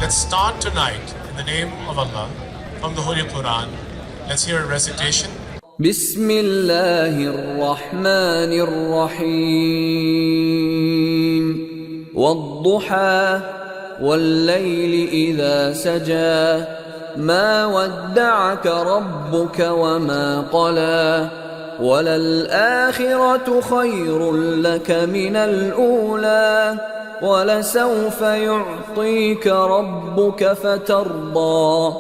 let's start tonight in the name of Allah from the Holy Quran. Let's hear a recitation. بسم الله الرحمن الرحيم والضحى والليل إذا سجى ما ودعك ربك وما قلى وللآخرة خير لك من الأولى ولسوف يعطيك ربك فترضى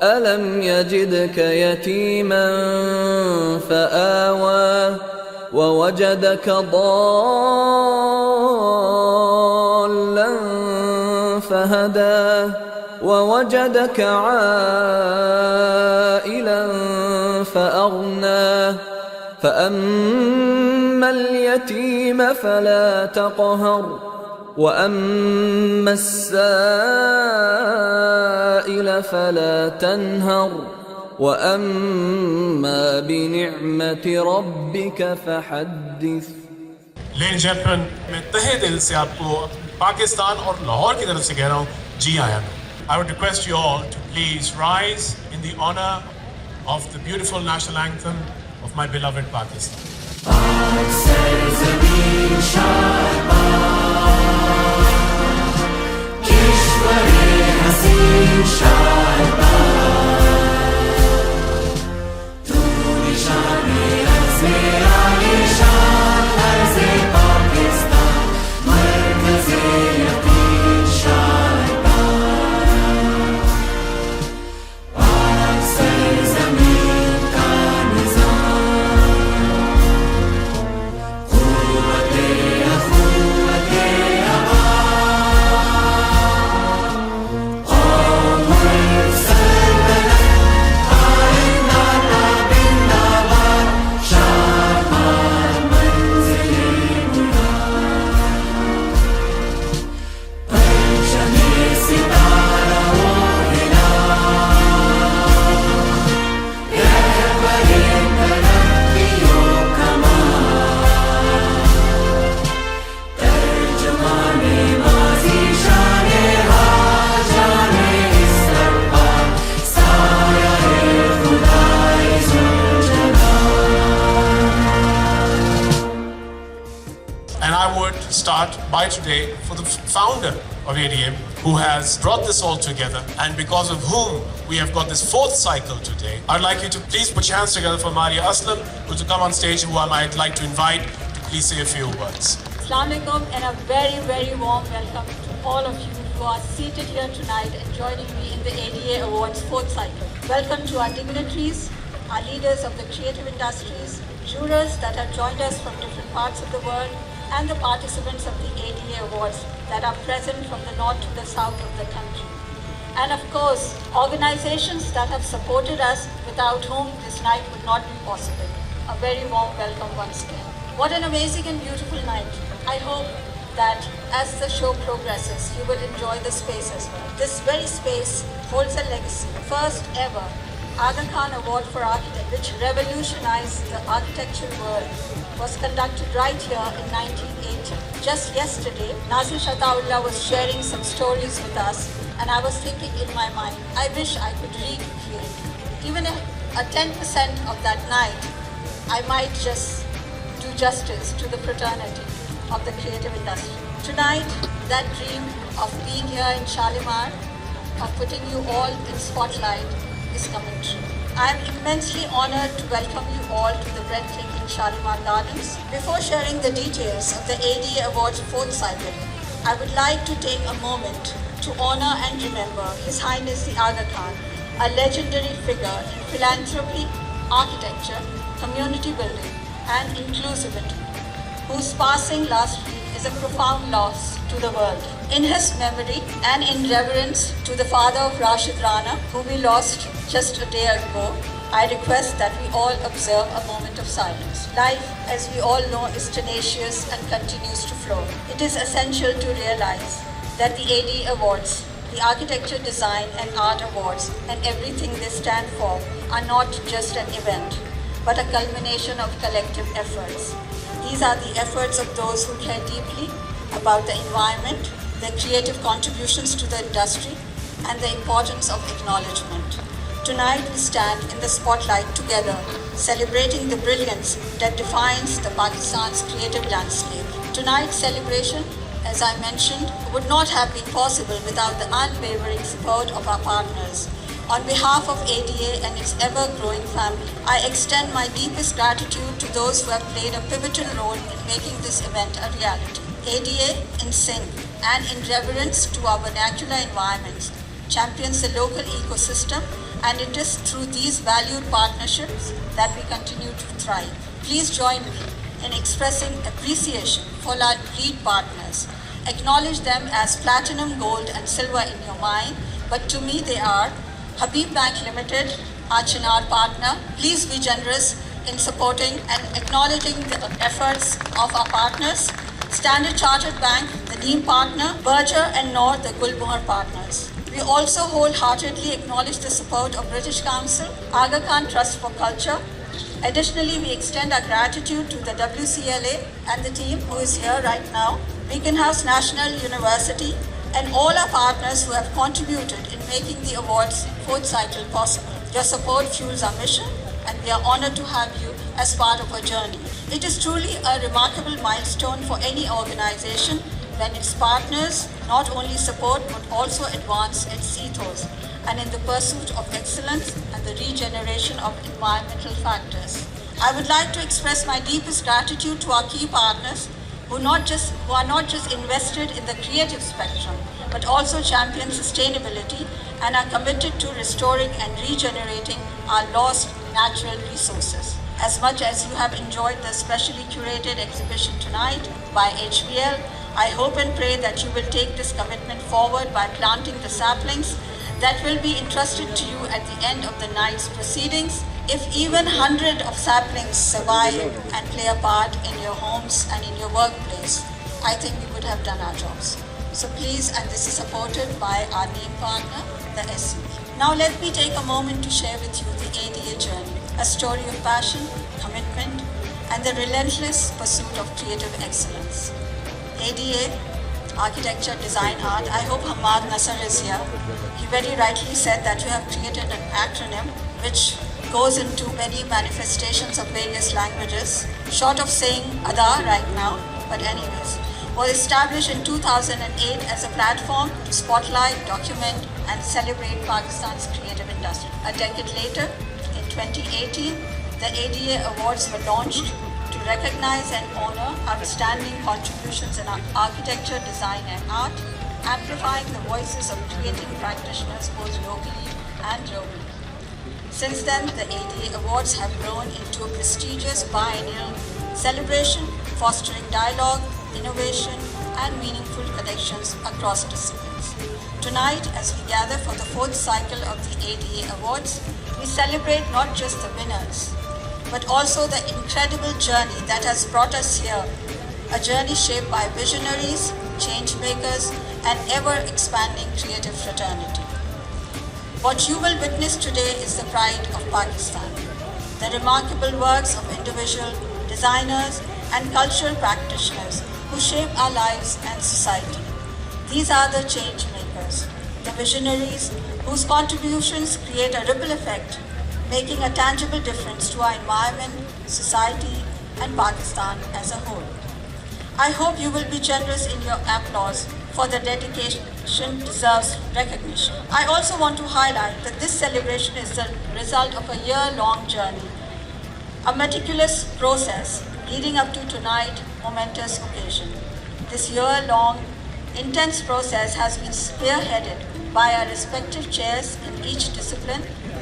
ألم يجدك يتيما فآوى ووجدك ضالا فهدى ووجدك عائلا فأغنى فأما اليتيم فلا تقهر وأما السائل فلا تنهر وأما بنعمة ربك فحدث. Ladies and gentlemen, मैं तहे दिल से आपको पाकिस्तान और लाहौर की तरफ से कह रहा हूँ जी आया. I would request you all to please rise in the honor of the beautiful national anthem of my beloved Pakistan. Start by today for the founder of ADM, who has brought this all together and because of whom we have got this fourth cycle today. I'd like you to please put your hands together for Maria Aslam, who's to come on stage, who I might like to invite to please say a few words. Assalamu alaikum and a very, very warm welcome to all of you who are seated here tonight and joining me in the ADA Awards fourth cycle. Welcome to our dignitaries, our leaders of the creative industries, jurors that have joined us from different parts of the world, and the participants of the ADA Awards that are present from the north to the south of the country. And of course, organizations that have supported us, without whom this night would not be possible. A very warm welcome once again. What an amazing and beautiful night. I hope that as the show progresses, you will enjoy the space as well. This very space holds a legacy. First ever Aga Khan Award for Architect, which revolutionized the architectural world, was conducted right here in 1980. Just yesterday, Nazir Shataullah was sharing some stories with us, and I was thinking in my mind, I wish I could recreate. Even a 10% of that night, I might just do justice to the fraternity of the creative industry. Tonight, that dream of being here in Shalimar, of putting you all in spotlight, is coming true. I am immensely honored to welcome you all to the breathtaking Shalimar Gardens. Before sharing the details of the ADA Awards 4th cycle, I would like to take a moment to honor and remember His Highness the Aga Khan, a legendary figure in philanthropy, architecture, community building, and inclusivity, whose passing last week is a profound loss to the world. In his memory and in reverence to the father of Rashid Rana, who we lost just a day ago, I request that we all observe a moment of silence. Life, as we all know, is tenacious and continues to flow. It is essential to realize that the AD Awards, the Architecture, Design and Art Awards, and everything they stand for are not just an event, but a culmination of collective efforts. These are the efforts of those who care deeply about the environment, their creative contributions to the industry, and the importance of acknowledgement. Tonight we stand in the spotlight together, celebrating the brilliance that defines the Pakistan's creative landscape. Tonight's celebration, as I mentioned, would not have been possible without the unwavering support of our partners. On behalf of ADA and its ever-growing family, I extend my deepest gratitude to those who have played a pivotal role in making this event a reality. ADA, in sync and in reverence to our vernacular environments, champions the local ecosystem, and it is through these valued partnerships that we continue to thrive. Please join me in expressing appreciation for our lead partners. Acknowledge them as platinum, gold, and silver in your mind, but to me they are Habib Bank Limited, our Chinar partner. Please be generous in supporting and acknowledging the efforts of our partners. Standard Chartered Bank, the Neem partner, Berger and Noor, the Gulmohar partners. We also wholeheartedly acknowledge the support of British Council, Aga Khan Trust for Culture. Additionally, we extend our gratitude to the WCLA and the team who is here right now, Beacon House National University, and all our partners who have contributed in making the awards fourth cycle possible. Your support fuels our mission, and we are honored to have you as part of our journey. It is truly a remarkable milestone for any organization when its partners not only support but also advance its ethos and in the pursuit of excellence and the regeneration of environmental factors. I would like to express my deepest gratitude to our key partners who are not just invested in the creative spectrum but also champion sustainability and are committed to restoring and regenerating our lost natural resources. As much as you have enjoyed the specially curated exhibition tonight by HBL, I hope and pray that you will take this commitment forward by planting the saplings that will be entrusted to you at the end of the night's proceedings. If even 100 of saplings survive and play a part in your homes and in your workplace, I think we would have done our jobs. So please, and this is supported by our name partner, the SCB. Now let me take a moment to share with you the ADA journey, a story of passion, commitment, and the relentless pursuit of creative excellence. ADA, Architecture, Design, Art. I hope Hamad Nasser is here. He very rightly said that you have created an acronym which goes into many manifestations of various languages, short of saying ADA right now, but anyways, was established in 2008 as a platform to spotlight, document, and celebrate Pakistan's creative industry. A decade later, in 2018, the ADA Awards were launched to recognize and honor outstanding contributions in architecture, design, and art, amplifying the voices of creative practitioners both locally and globally. Since then, the ADA Awards have grown into a prestigious biennial celebration, fostering dialogue, innovation, and meaningful connections across disciplines. Tonight, as we gather for the fourth cycle of the ADA Awards, we celebrate not just the winners, but also the incredible journey that has brought us here, a journey shaped by visionaries, change makers, and ever-expanding creative fraternity. What you will witness today is the pride of Pakistan, the remarkable works of individual designers and cultural practitioners who shape our lives and society. These are the change makers, the visionaries whose contributions create a ripple effect, making a tangible difference to our environment, society, and Pakistan as a whole. I hope you will be generous in your applause, for the dedication deserves recognition. I also want to highlight that this celebration is the result of a year-long journey, a meticulous process leading up to tonight's momentous occasion. This year-long, intense process has been spearheaded by our respective chairs in each discipline,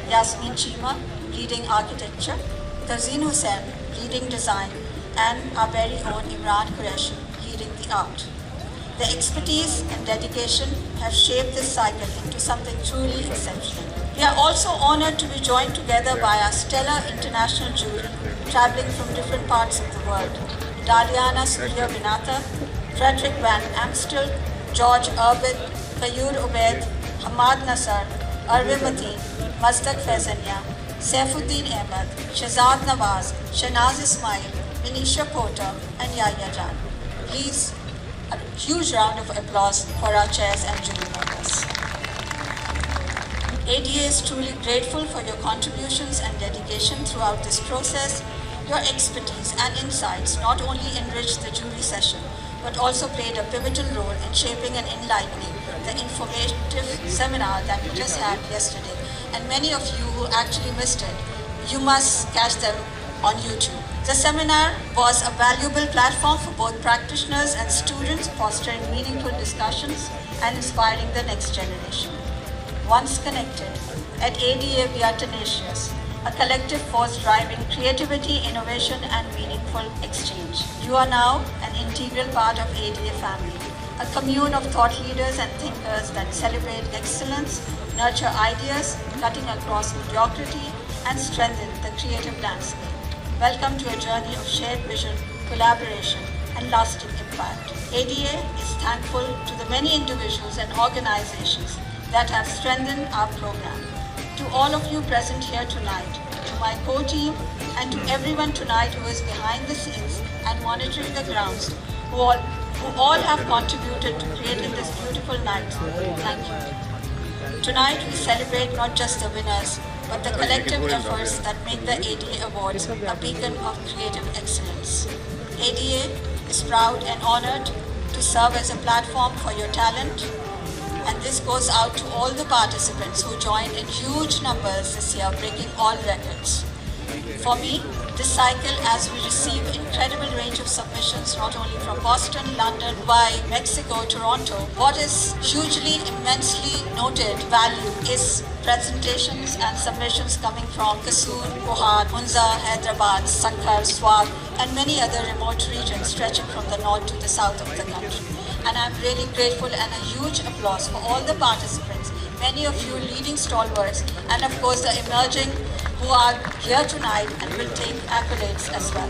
Yasmin Chima, leading architecture, Tazeen Hussain, leading design, and our very own Imran Qureshi, leading the art. The expertise and dedication have shaped this cycle into something truly exceptional. We are also honored to be joined together by our stellar international jury, traveling from different parts of the world. Daliana Surya Vinata, Frederick Van Amstel, George Urbit, Kayur Ubaid, Hamad Nasser, Arvind Mateen, Mazdak Faizania, Saifuddin Ahmed, Shahzad Nawaz, Shanaz Ismail, Vinisha Porter, and Yahya Jan. Please, a huge round of applause for our chairs and jury members. ADA is truly grateful for your contributions and dedication throughout this process. Your expertise and insights not only enriched the jury session, but also played a pivotal role in shaping and enlightening the informative seminar that we just had yesterday. And many of you who actually missed it, you must catch them on YouTube. The seminar was a valuable platform for both practitioners and students, fostering meaningful discussions and inspiring the next generation. Once connected, at ADA we are tenacious, a collective force driving creativity, innovation and meaningful exchange. You are now an integral part of ADA family, a commune of thought leaders and thinkers that celebrate excellence, nurture ideas, cutting across mediocrity and strengthen the creative landscape. Welcome to a journey of shared vision, collaboration and lasting impact. ADA is thankful to the many individuals and organizations that have strengthened our program. To all of you present here tonight, to my core team, and to everyone tonight who is behind the scenes and monitoring the grounds, who all have contributed to creating this beautiful night, thank you. Tonight we celebrate not just the winners, but the collective efforts that make the ADA Awards a beacon of creative excellence. ADA is proud and honored to serve as a platform for your talent, and this goes out to all the participants who joined in huge numbers this year, breaking all records. For me, this cycle, as we receive incredible range of submissions not only from Boston, London, Dubai, Mexico, Toronto, what is hugely, immensely noted value is presentations and submissions coming from Kasur, Kohad, Hunza, Hyderabad, Sakkar, Swat, and many other remote regions stretching from the north to the south of the country. And I'm really grateful, and a huge applause for all the participants, many of you leading stalwarts, and of course the emerging who are here tonight and will take accolades as well.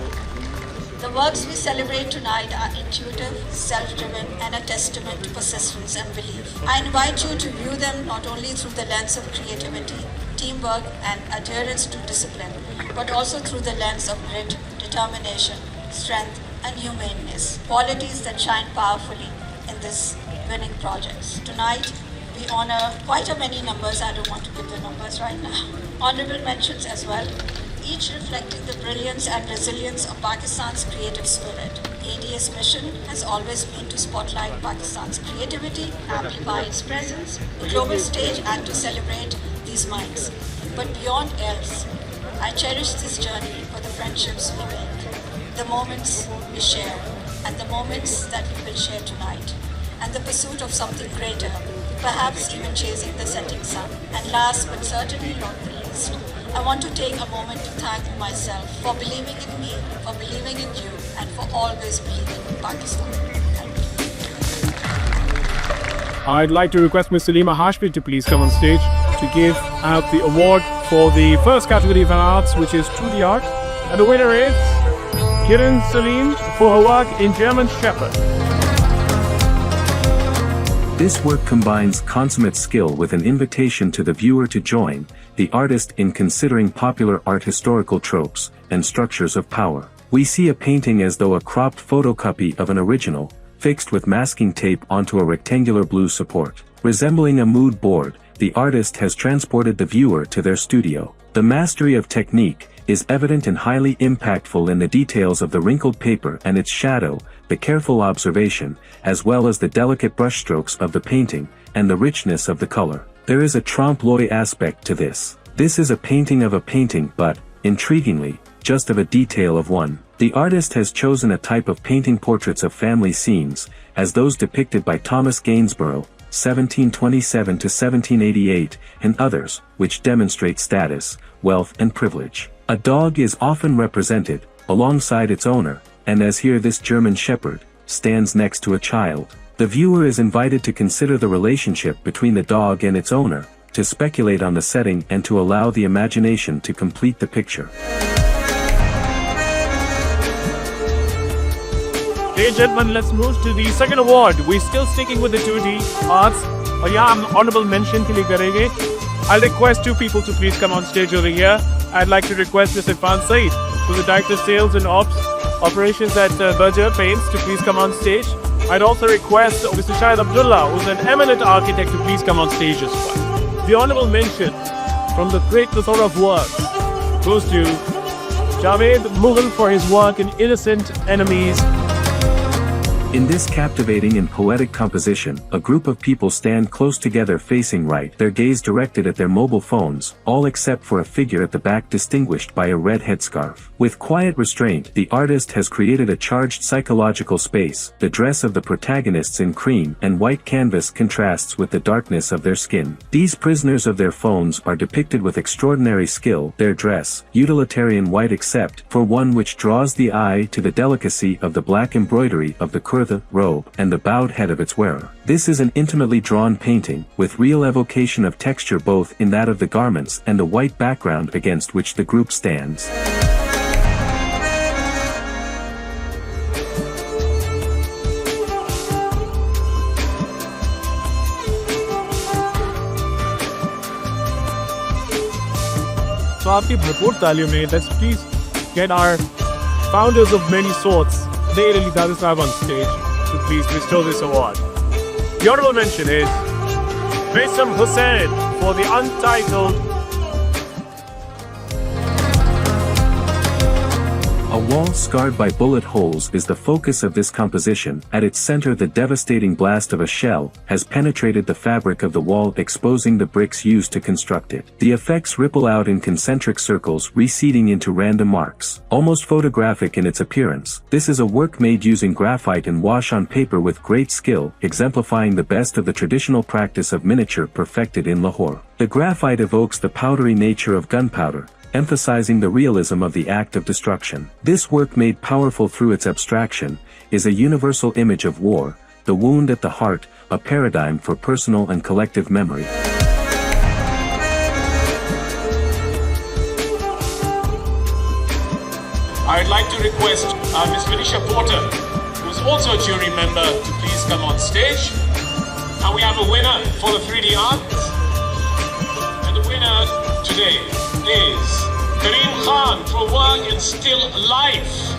The works we celebrate tonight are intuitive, self-driven, and a testament to persistence and belief. I invite you to view them not only through the lens of creativity, teamwork, and adherence to discipline, but also through the lens of grit, determination, strength, and humaneness, qualities that shine powerfully in this winning projects. Tonight, we honor quite a many numbers. I don't want to give the numbers right now. Honorable mentions as well, each reflecting the brilliance and resilience of Pakistan's creative spirit. ADA's mission has always been to spotlight Pakistan's creativity, amplify its presence, the global stage, and to celebrate these minds. But beyond else, I cherish this journey for the friendships we make, the moments we share, and the moments that we will share tonight, and the pursuit of something greater, perhaps even chasing the setting sun. And last but certainly not the least, I want to take a moment to thank myself for believing in me, for believing in you, and for always believing in Pakistan. Thank you. I'd like to request Ms. Shalimar Hashmi to please come on stage to give out the award for the first category of arts, which is True the Art. And the winner is Kiran Salim for her work in German Shepherd. This work combines consummate skill with an invitation to the viewer to join the artist in considering popular art historical tropes and structures of power. We see a painting as though a cropped photocopy of an original, fixed with masking tape onto a rectangular blue support. Resembling a mood board, the artist has transported the viewer to their studio. The mastery of technique is evident and highly impactful in the details of the wrinkled paper and its shadow, the careful observation, as well as the delicate brushstrokes of the painting, and the richness of the color. There is a trompe-l'oeil aspect to this. This is a painting of a painting but, intriguingly, just of a detail of one. The artist has chosen a type of painting portraits of family scenes, as those depicted by Thomas Gainsborough, 1727 to 1788, and others, which demonstrate status, wealth and privilege. A dog is often represented, alongside its owner, and as here this German Shepherd, stands next to a child. The viewer is invited to consider the relationship between the dog and its owner, to speculate on the setting and to allow the imagination to complete the picture. Ladies and gentlemen, let's move to the second award. We're still sticking with the 2D arts. और यहाँ हम honorable mention के लिए करेंगे. I'll request two people to please come on stage over here. I'd like to request Mr. Irfan Saeed, who's the Director of Sales and Operations at Berger Paints, to please come on stage. I'd also request Mr. Shahid Abdullah, who's an eminent architect, to please come on stage as well. The honorable mention from the great plethora of works goes to Javed Mughal for his work in Innocent Enemies. In this captivating and poetic composition, a group of people stand close together facing right, their gaze directed at their mobile phones, all except for a figure at the back distinguished by a red headscarf. With quiet restraint, the artist has created a charged psychological space. The dress of the protagonists in cream and white canvas contrasts with the darkness of their skin. These prisoners of their phones are depicted with extraordinary skill, their dress, utilitarian white except for one which draws the eye to the delicacy of the black embroidery of the kurta robe and the bowed head of its wearer. This is an intimately drawn painting, with real evocation of texture both in that of the garments and the white background against which the group stands. So आपकी भरपूर तालियों में, let's please get our founders of many sorts, Zaid Ali Dada Sahab, on stage to please bestow this award. The honorable mention is Bassam Hussain for the untitled. A wall scarred by bullet holes is the focus of this composition. At its center, the devastating blast of a shell has penetrated the fabric of the wall, exposing the bricks used to construct it. The effects ripple out in concentric circles, receding into random arcs. Almost photographic in its appearance, this is a work made using graphite and wash on paper with great skill, exemplifying the best of the traditional practice of miniature perfected in Lahore. The graphite evokes the powdery nature of gunpowder, emphasizing the realism of the act of destruction. This work, made powerful through its abstraction, is a universal image of war, the wound at the heart, a paradigm for personal and collective memory. I'd like to request Ms. Felicia Porter, who is also a jury member, to please come on stage. And we have a winner for the 3D art. And the winner today is Kareem Khan for work in still life.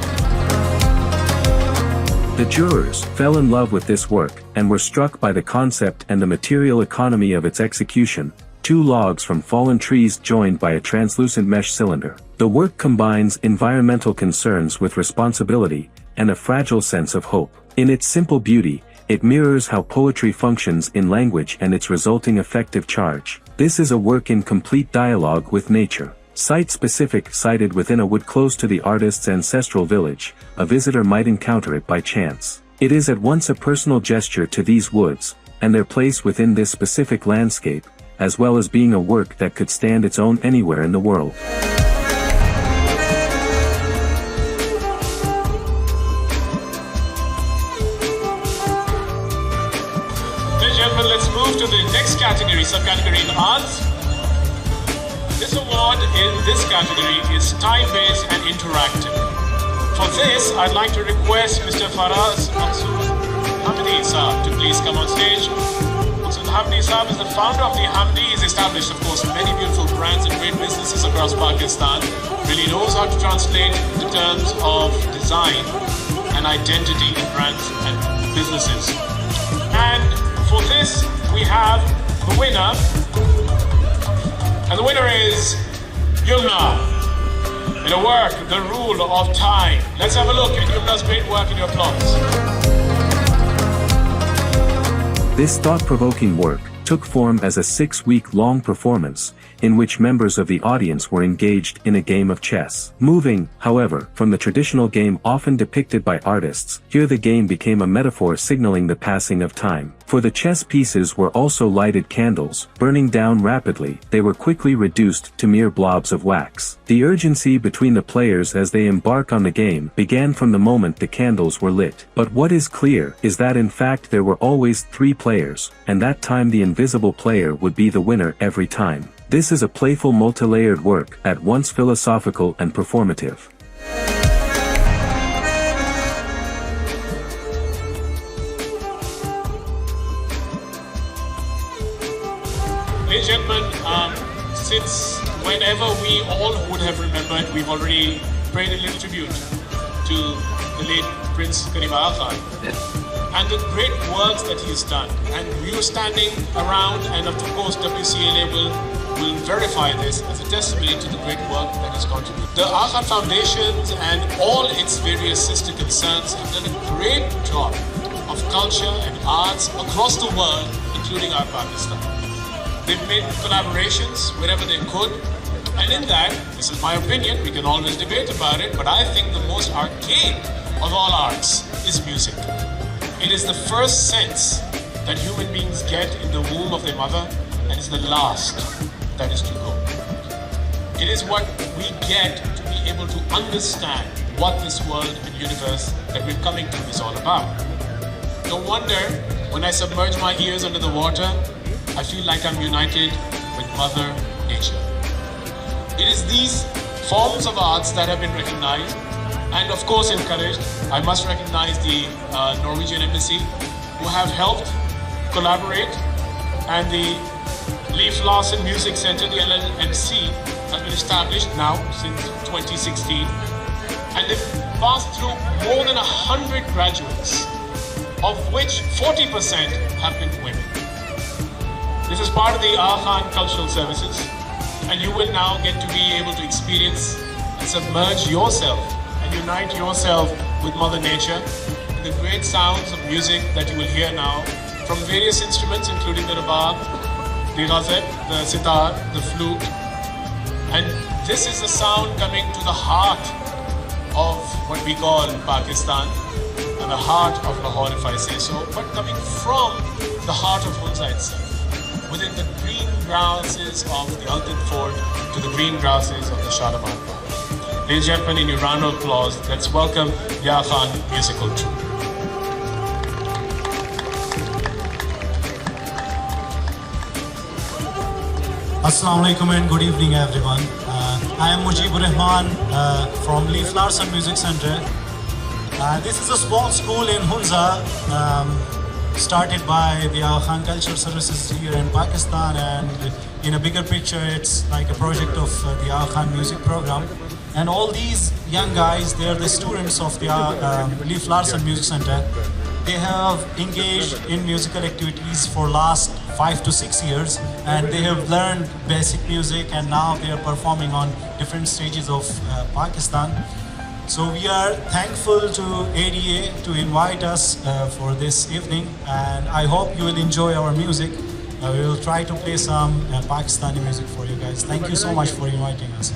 The jurors fell in love with this work, and were struck by the concept and the material economy of its execution. 2 logs from fallen trees joined by a translucent mesh cylinder. The work combines environmental concerns with responsibility, and a fragile sense of hope. In its simple beauty, it mirrors how poetry functions in language and its resulting effective charge. This is a work in complete dialogue with nature. Site-specific, sited within a wood close to the artist's ancestral village, a visitor might encounter it by chance. It is at once a personal gesture to these woods, and their place within this specific landscape, as well as being a work that could stand its own anywhere in the world. Ladies and gentlemen, let's move to the next category, subcategory in arts. This award in this category is time-based and interactive. For this, I'd like to request Mr. Faraz Maqsood Hamdi Saab to please come on stage. Maqsood Hamdi Saab is the founder of the Hamdi. He's established, of course, many beautiful brands and great businesses across Pakistan. Really knows how to translate the terms of design and identity in brands and businesses. And for this, we have the winner. And the winner is Yumna, in a work, The Rule of Time. Let's have a look at Yumna's great work in your applause. This thought-provoking work took form as a 6-week-long performance, in which members of the audience were engaged in a game of chess. Moving, however, from the traditional game often depicted by artists, here the game became a metaphor signaling the passing of time. For the chess pieces were also lighted candles, burning down rapidly. They were quickly reduced to mere blobs of wax. The urgency between the players as they embark on the game began from the moment the candles were lit. But what is clear is that in fact there were always 3 players, and that time the invisible player would be the winner every time. This is a playful multi-layered work, at once philosophical and performative. Ladies and gentlemen, since whenever we all would have remembered, we've already paid a little tribute to the late Prince Karim Khan and the great works that he's done. And we were standing around, and of course UCLA will verify this as a testimony to the great work that is contributed. The Aga Khan Foundations and all its various sister concerns have done a great job of culture and arts across the world, including our Pakistan. They've made collaborations wherever they could, and in that, this is my opinion, we can always debate about it, but I think the most arcane of all arts is music. It is the first sense that human beings get in the womb of their mother, and is the last that is to go. It is what we get to be able to understand what this world and universe that we're coming to is all about. No wonder when I submerge my ears under the water, I feel like I'm united with Mother Nature. It is these forms of arts that have been recognized and of course encouraged. I must recognize the Norwegian Embassy who have helped collaborate, and the Leif Larsen Music Center, the LLMC, has been established now since 2016, and they've passed through more than 100 graduates, of which 40% have been women. This is part of the Aga Khan Cultural Services, and you will now get to be able to experience and submerge yourself and unite yourself with Mother Nature in the great sounds of music that you will hear now from various instruments, including the rabab, the ghazal, the sitar, the flute. And this is the sound coming to the heart of what we call Pakistan, and the heart of Lahore, if I say so, but coming from the heart of Hunza itself, within the green grasses of the Ultimate Fort to the green grasses of the Shalimar Gardens. Ladies and gentlemen, in your round of applause, let's welcome the Aga Khan musical troupe. Assalamu alaikum and good evening everyone. I am Mujibur Rahman from Leif Larsen Music Center. This is a small school in Hunza, started by the Aga Khan Cultural Services here in Pakistan, and in a bigger picture it's like a project of the Aga Khan Music Program. And all these young guys, they are the students of the Leif Larsen Music Center. They have engaged in musical activities for last 5 to 6 years, and they have learned basic music, and now they are performing on different stages of Pakistan. So we are thankful to ADA to invite us for this evening, and I hope you will enjoy our music. We will try to play some Pakistani music for you guys. Thank you so much for inviting us.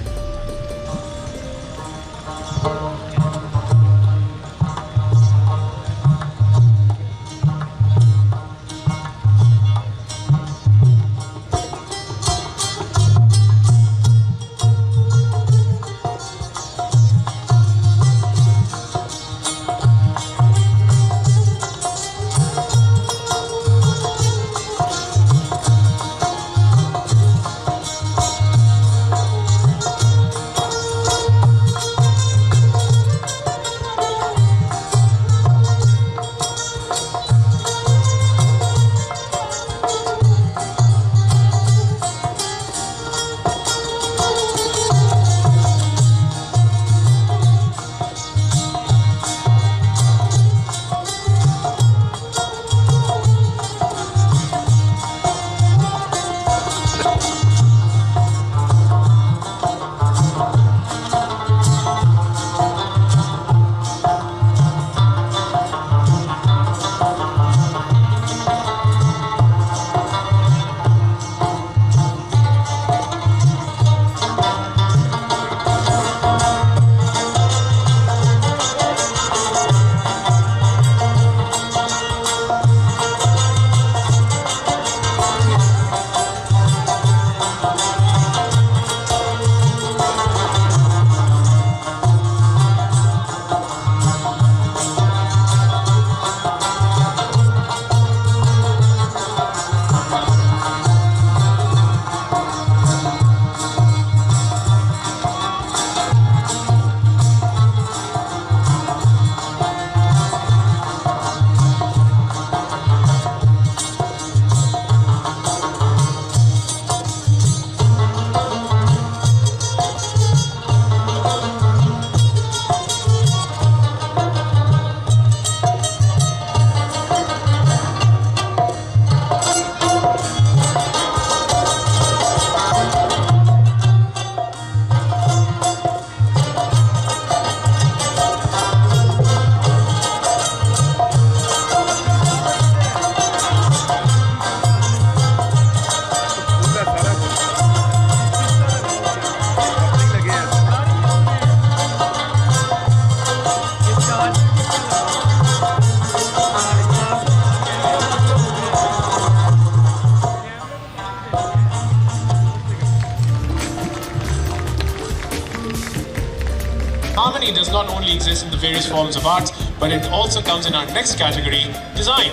harmony does not only exist in the various forms of arts, but it also comes in our next category, design.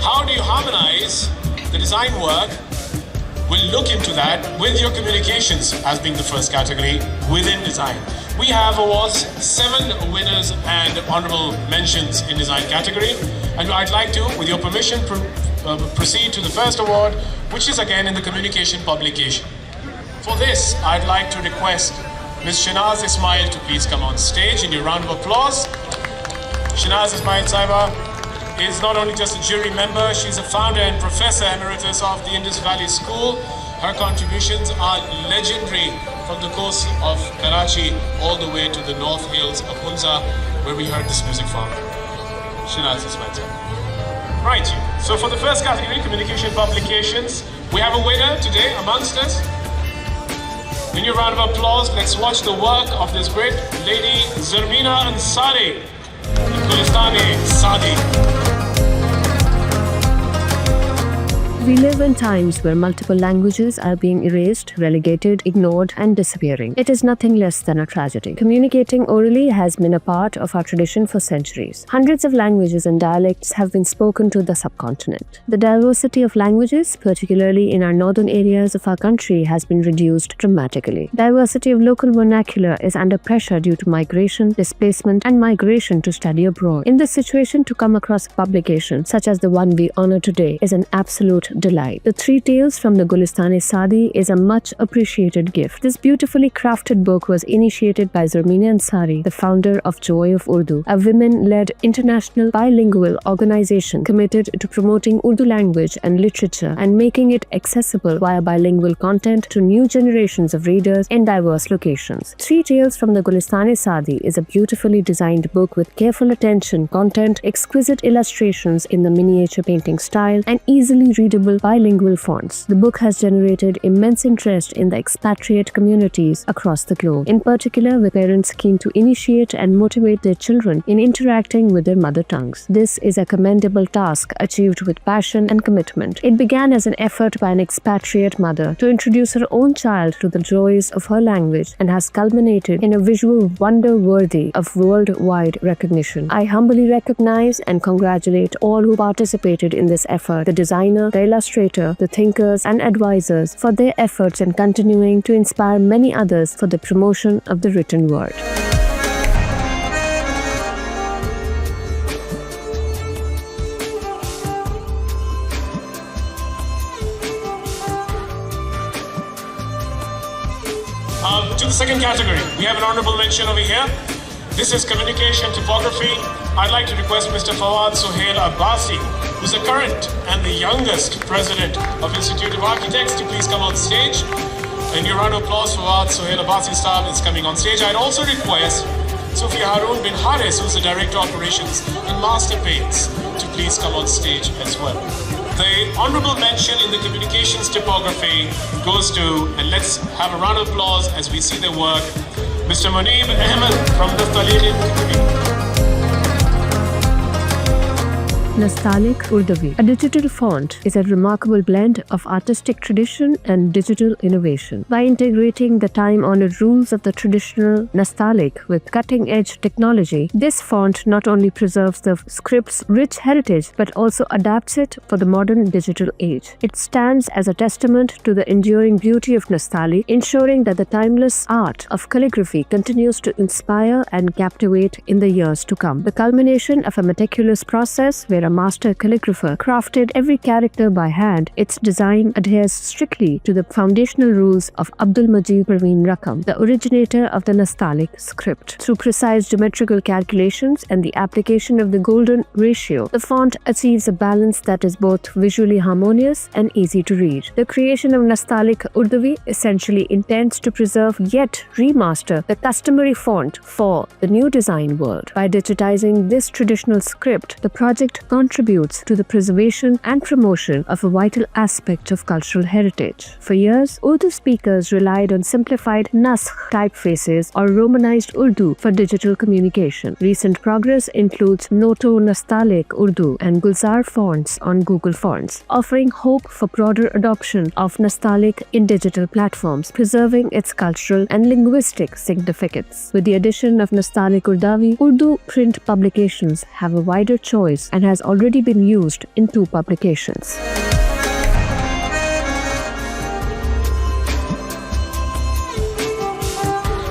How do you harmonize the design work? We'll look into that with your communications as being the first category within design. We have awards, 7 winners and honorable mentions in design category. And I'd like to, with your permission, proceed to the first award, which is again in the communication publication. For this, I'd like to request Ms. Shanaz Ismail to please come on stage in your round of applause. Shanaz Ismail Saiba is not only just a jury member, she's a founder and professor emeritus of the Indus Valley School. Her contributions are legendary, from the coast of Karachi all the way to the North Hills of Hunza, where we heard this music from. Shanaz Ismail Saiba. Right, so for the first category, communication publications, we have a winner today amongst us. In your round of applause, let's watch the work of this great lady, Zarmeena Ansari, Gulistani Sadi. We live in times where multiple languages are being erased, relegated, ignored, and disappearing. It is nothing less than a tragedy. Communicating orally has been a part of our tradition for centuries. Hundreds of languages and dialects have been spoken to the subcontinent. The diversity of languages, particularly in our northern areas of our country, has been reduced dramatically. Diversity of local vernacular is under pressure due to migration, displacement, and migration to study abroad. In this situation, to come across a publication such as the one we honor today is an absolute delight. The 3 Tales from the Gulistani Sadi is a much appreciated gift. This beautifully crafted book was initiated by Zarmeena Ansari, the founder of Joy of Urdu, a women-led international bilingual organization committed to promoting Urdu language and literature and making it accessible via bilingual content to new generations of readers in diverse locations. 3 Tales from the Gulistani Sadi is a beautifully designed book with careful attention, content, exquisite illustrations in the miniature painting style, and easily readable bilingual fonts. The book has generated immense interest in the expatriate communities across the globe, in particular with parents keen to initiate and motivate their children in interacting with their mother tongues. This is a commendable task achieved with passion and commitment. It began as an effort by an expatriate mother to introduce her own child to the joys of her language and has culminated in a visual wonder worthy of worldwide recognition. I humbly recognize and congratulate all who participated in this effort, the designer, the illustrator, the thinkers and advisors for their efforts in continuing to inspire many others for the promotion of the written word. To the second category, we have an honorable mention over here. This is communication typography. I'd like to request Mr. Fawad Sohail Abbasi, who's the current and the youngest president of Institute of Architects, to please come on stage. And your round of applause for Fawad Sohail Abbasi staff is coming on stage. I'd also request Sufia Haroon bin Haris, who's the director of operations in Master Paints, to please come on stage as well. The honorable mention in the communications typography goes to, and let's have a round of applause as we see their work, Mr. Munib Ahmed from the Khalid. Nastaliq Urdavi. A digital font is a remarkable blend of artistic tradition and digital innovation. By integrating the time-honored rules of the traditional Nastaliq with cutting-edge technology, this font not only preserves the script's rich heritage but also adapts it for the modern digital age. It stands as a testament to the enduring beauty of Nastaliq, ensuring that the timeless art of calligraphy continues to inspire and captivate in the years to come. The culmination of a meticulous process where a master calligrapher crafted every character by hand, its design adheres strictly to the foundational rules of Abdul Majid Parveen Rakam, the originator of the Nastaliq script. Through precise geometrical calculations and the application of the golden ratio, the font achieves a balance that is both visually harmonious and easy to read. The creation of Nastaliq Urdavi essentially intends to preserve yet remaster the customary font for the new design world. By digitizing this traditional script, the project contributes to the preservation and promotion of a vital aspect of cultural heritage. For years, Urdu speakers relied on simplified Naskh typefaces or Romanized Urdu for digital communication. Recent progress includes Noto Nastaliq Urdu and Gulzar fonts on Google Fonts, offering hope for broader adoption of Nastaliq in digital platforms, preserving its cultural and linguistic significance. With the addition of Nastaliq Urdawi, Urdu print publications have a wider choice and has already been used in 2 publications.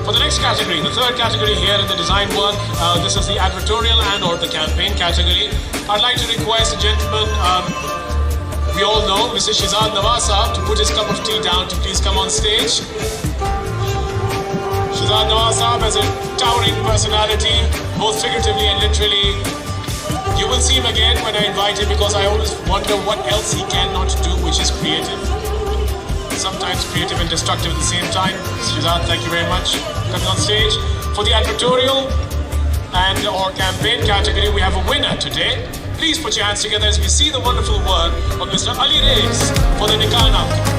For the next category, the third category here in the design work, this is the advertorial and or the campaign category. I'd like to request a gentleman, we all know, Mr. Shizad Nawaz Saab, to put his cup of tea down to please come on stage. Shizad Nawaz Saab has a towering personality, both figuratively and literally. You will see him again when I invite him because I always wonder what else he cannot do, which is creative. Sometimes creative and destructive at the same time. Shizad, thank you very much for coming on stage. For the advertorial and or campaign category, we have a winner today. Please put your hands together as we see the wonderful work of Mr. Ali Reis for the Nikah Namka.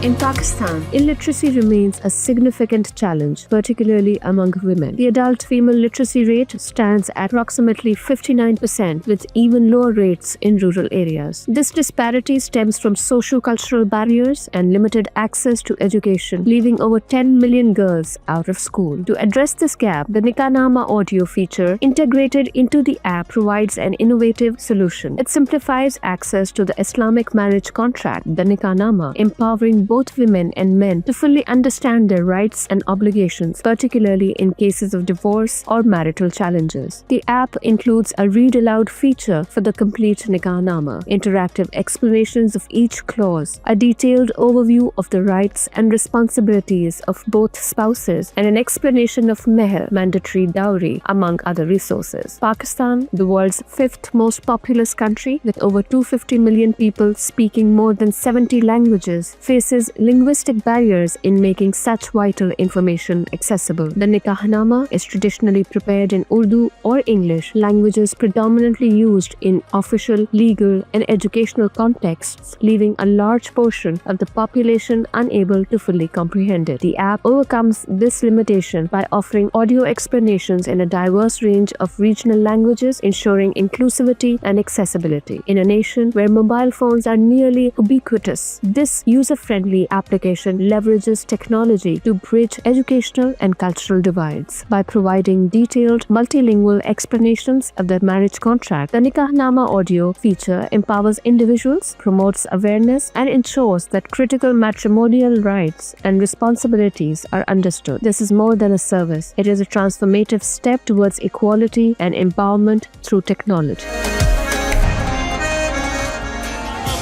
In Pakistan, illiteracy remains a significant challenge, particularly among women. The adult female literacy rate stands at approximately 59%, with even lower rates in rural areas. This disparity stems from socio-cultural barriers and limited access to education, leaving over 10 million girls out of school. To address this gap, the Nikah audio feature integrated into the app provides an innovative solution. It simplifies access to the Islamic marriage contract, the Nikah, empowering both women and men to fully understand their rights and obligations, particularly in cases of divorce or marital challenges. The app includes a read aloud feature for the complete Nikah, interactive explanations of each clause, a detailed overview of the rights and responsibilities of both spouses, and an explanation of meher, mandatory dowry, among other resources. Pakistan, the world's 5th most populous country with over 250 million people speaking more than 70 languages, faces linguistic barriers in making such vital information accessible. The Nikahnama is traditionally prepared in Urdu or English, languages predominantly used in official, legal, and educational contexts, leaving a large portion of the population unable to fully comprehend it. The app overcomes this limitation by offering audio explanations in a diverse range of regional languages, ensuring inclusivity and accessibility. In a nation where mobile phones are nearly ubiquitous, this user-friendly application leverages technology to bridge educational and cultural divides. By providing detailed multilingual explanations of the marriage contract, the Nikahnama audio feature empowers individuals, promotes awareness, and ensures that critical matrimonial rights and responsibilities are understood. This is more than a service. It is a transformative step towards equality and empowerment through technology.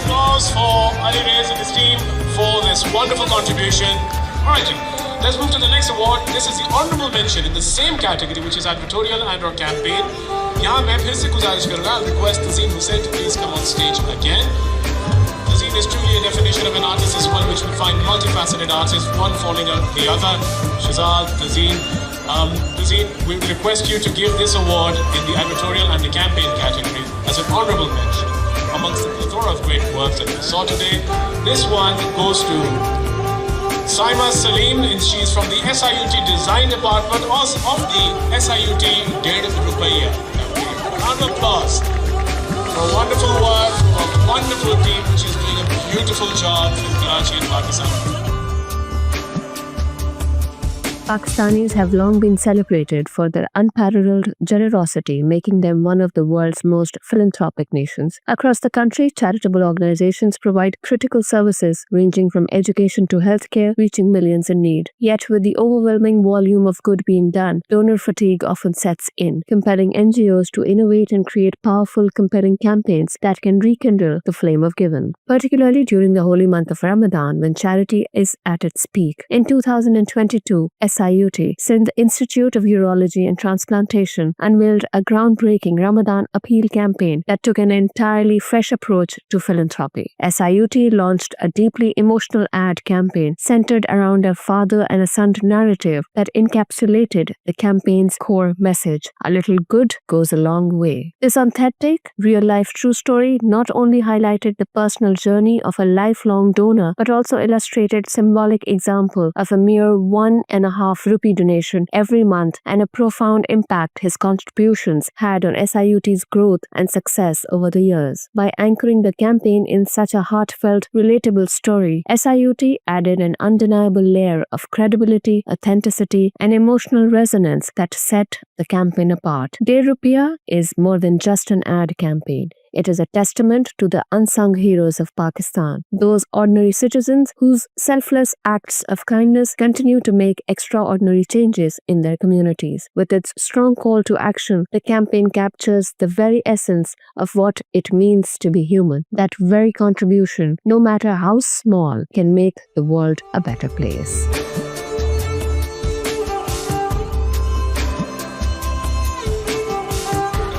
Applause for Ali Reis and his team for this wonderful contribution. Alright, let's move to the next award. This is the honorable mention in the same category, which is advertorial and or campaign. यहाँ मैं फिर से गुजारिश करूँगा. I'll request Tazeen Hussain to please come on stage again. Tazeen is truly a definition of an artist as well, which we find multifaceted artists, one following the other. Shazad, Tazeen. Tazeen, we request you to give this award in the advertorial and the campaign category as an honorable mention amongst the plethora of great works that we saw today. This one goes to Saima Salim, and she's from the SIUT Design Department of the SIUT Ded Rupaiya. Round of applause for wonderful work, for a wonderful team which is doing a beautiful job in Karachi and Pakistan. Pakistanis have long been celebrated for their unparalleled generosity, making them one of the world's most philanthropic nations. Across the country, charitable organizations provide critical services ranging from education to healthcare, reaching millions in need. Yet, with the overwhelming volume of good being done, donor fatigue often sets in, compelling NGOs to innovate and create powerful, compelling campaigns that can rekindle the flame of giving, particularly during the holy month of Ramadan when charity is at its peak. In 2022, SIUT, Sindh Institute of Urology and Transplantation, unveiled a groundbreaking Ramadan appeal campaign that took an entirely fresh approach to philanthropy. SIUT launched a deeply emotional ad campaign centered around a father and a son narrative that encapsulated the campaign's core message: a little good goes a long way. This authentic, real-life true story not only highlighted the personal journey of a lifelong donor, but also illustrated symbolic example of a mere 1.5 rupee donation every month and a profound impact his contributions had on SIUT's growth and success over the years. By anchoring the campaign in such a heartfelt, relatable story, SIUT added an undeniable layer of credibility, authenticity, and emotional resonance that set the campaign apart. De Rupiah is more than just an ad campaign. It is a testament to the unsung heroes of Pakistan, those ordinary citizens whose selfless acts of kindness continue to make extraordinary changes in their communities. With its strong call to action, the campaign captures the very essence of what it means to be human. That very contribution, no matter how small, can make the world a better place.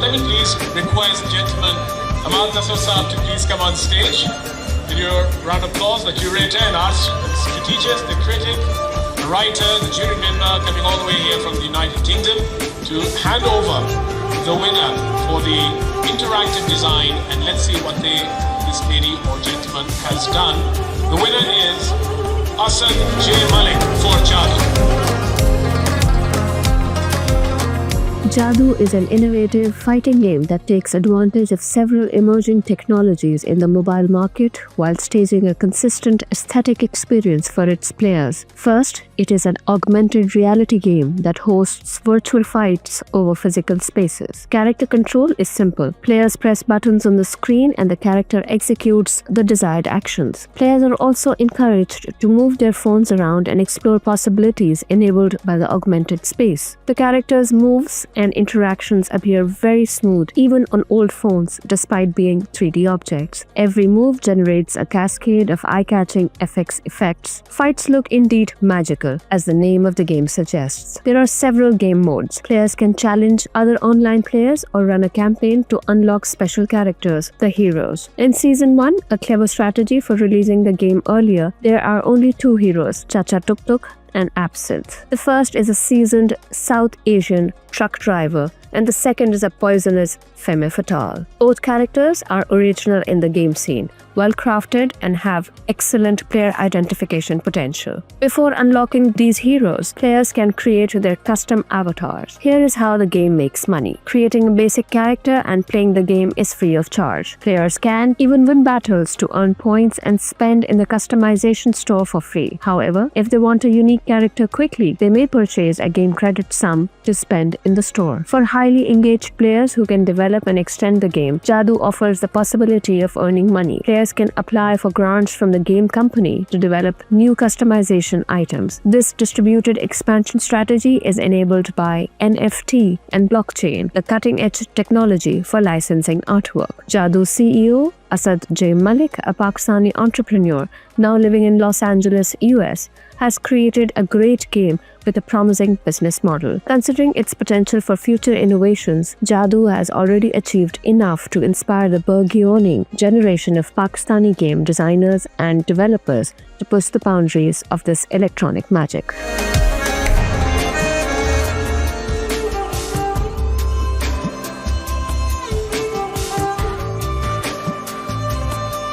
Let me please request gentlemen Amal Tasser Saab to please come on stage. With your round of applause, the curator and our strategist, the critic, the writer, the jury member coming all the way here from the United Kingdom to hand over the winner for the interactive design, and let's see what this lady or gentleman has done. The winner is Asad J. Malik for Jadoo. Jadoo is an innovative fighting game that takes advantage of several emerging technologies in the mobile market while staging a consistent aesthetic experience for its players. First, it is an augmented reality game that hosts virtual fights over physical spaces. Character control is simple. Players press buttons on the screen and the character executes the desired actions. Players are also encouraged to move their phones around and explore possibilities enabled by the augmented space. The character's moves and interactions appear very smooth even on old phones despite being 3D objects. Every move generates a cascade of eye-catching FX effects. Fights look indeed magical, as the name of the game suggests. There are several game modes. Players can challenge other online players or run a campaign to unlock special characters, the heroes. In Season 1, a clever strategy for releasing the game earlier, there are only 2 heroes, Chacha Tuk Tuk and Absinthe. The first is a seasoned South Asian truck driver, and the second is a poisonous femme fatale. Both characters are original in the game scene, well crafted, and have excellent player identification potential. Before unlocking these heroes, players can create their custom avatars. Here is how the game makes money. Creating a basic character and playing the game is free of charge. Players can even win battles to earn points and spend in the customization store for free. However, if they want a unique character quickly, they may purchase a game credit sum to spend in the store. For highly engaged players who can develop and extend the game, Jadoo offers the possibility of earning money. Players can apply for grants from the game company to develop new customization items. This distributed expansion strategy is enabled by NFT and blockchain, the cutting-edge technology for licensing artwork. Jadoo CEO Asad J. Malik, a Pakistani entrepreneur now living in Los Angeles, US, has created a great game with a promising business model. Considering its potential for future innovations, Jadoo has already achieved enough to inspire the burgeoning generation of Pakistani game designers and developers to push the boundaries of this electronic magic.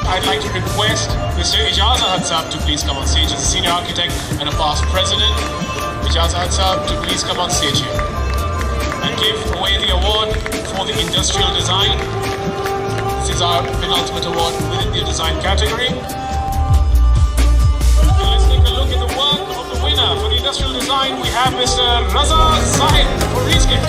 I'd like to request Mr. Ijaz Ahad Saab to please come on stage as a senior architect and a past president. Ijaz Ahad Saab to please come on stage here and give away the award for the industrial design. This is our penultimate award within the design category. And let's take a look at the work of the winner for the industrial design. We have Mr. Raza Sahib for Reescape.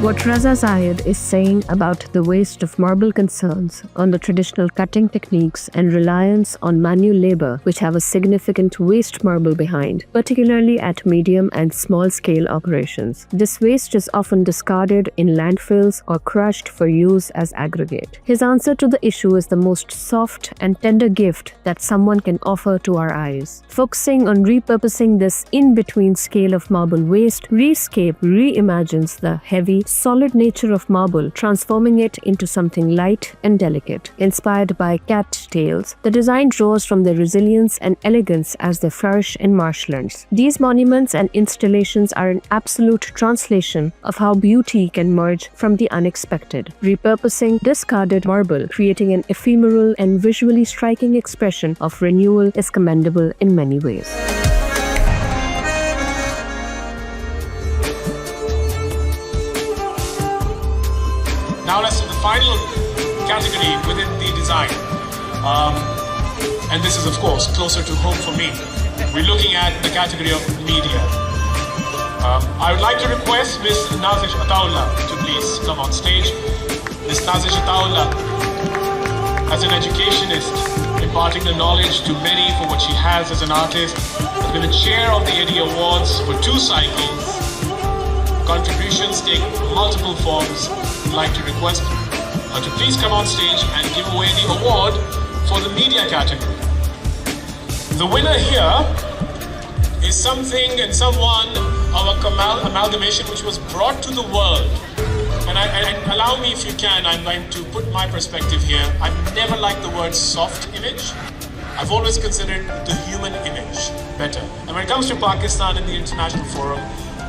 What Raza Zayed is saying about the waste of marble concerns on the traditional cutting techniques and reliance on manual labor, which have a significant waste marble behind, particularly at medium and small scale operations. This waste is often discarded in landfills or crushed for use as aggregate. His answer to the issue is the most soft and tender gift that someone can offer to our eyes. Focusing on repurposing this in-between scale of marble waste, Rescape reimagines the heavy, solid nature of marble, transforming it into something light and delicate. Inspired by cattails, the design draws from their resilience and elegance as they flourish in marshlands. These monuments and installations are an absolute translation of how beauty can merge from the unexpected. Repurposing discarded marble, creating an ephemeral and visually striking expression of renewal, is commendable in many ways. Now let's do the final category within the design. And this is, of course, closer to home for me. We're looking at the category of media. I would like to request Ms. Nazish Ataullah to please come on stage. Ms. Nazish Ataullah, as an educationist, imparting the knowledge to many for what she has as an artist, has been the chair of the Eddie Awards for 2 cycles. Contributions take multiple forms. I'd like to request her to please come on stage and give away the award for the media category. The winner here is something and someone of a amalgamation which was brought to the world. And allow me, if you can, I'm going to put my perspective here. I've never liked the word soft image. I've always considered the human image better. And when it comes to Pakistan in the international forum,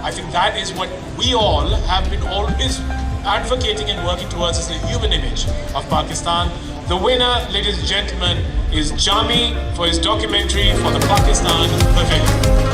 I think that is what we all have been always advocating and working towards, is the human image of Pakistan. The winner, ladies and gentlemen, is Jami for his documentary for the Pakistan Pavilion.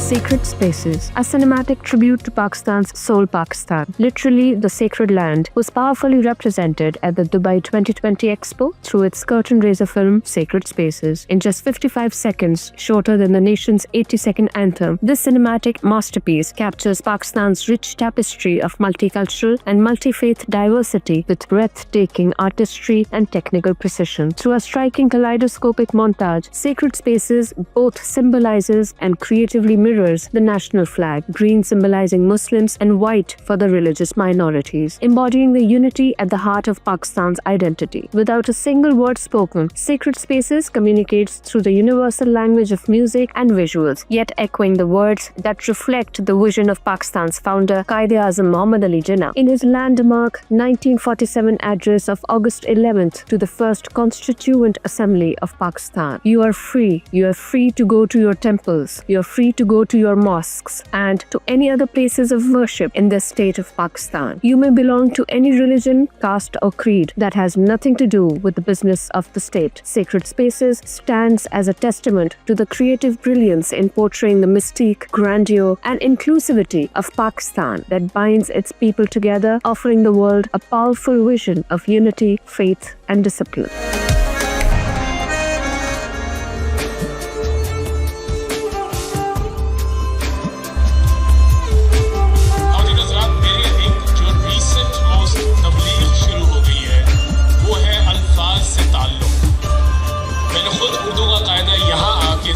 Sacred Spaces, a cinematic tribute to Pakistan's soul Pakistan, literally the sacred land, was powerfully represented at the Dubai 2020 Expo through its curtain raiser film Sacred Spaces. In just 55 seconds, shorter than the nation's 80-second anthem, this cinematic masterpiece captures Pakistan's rich tapestry of multicultural and multi-faith diversity with breathtaking artistry and technical precision. Through a striking kaleidoscopic montage, Sacred Spaces both symbolizes and creatively mirrors the national flag, green symbolizing Muslims and white for the religious minorities, embodying the unity at the heart of Pakistan's identity. Without a single word spoken, Sacred Spaces communicates through the universal language of music and visuals, yet echoing the words that reflect the vision of Pakistan's founder, Quaid-e-Azam Muhammad Ali Jinnah, in his landmark 1947 address of August 11th to the First Constituent Assembly of Pakistan. You are free. You are free to go to your temples. You are free to go to your mosques and to any other places of worship in the state of Pakistan. You may belong to any religion, caste or creed. That has nothing to do with the business of the state. Sacred Spaces stands as a testament to the creative brilliance in portraying the mystique, grandeur and inclusivity of Pakistan that binds its people together, offering the world a powerful vision of unity, faith and discipline.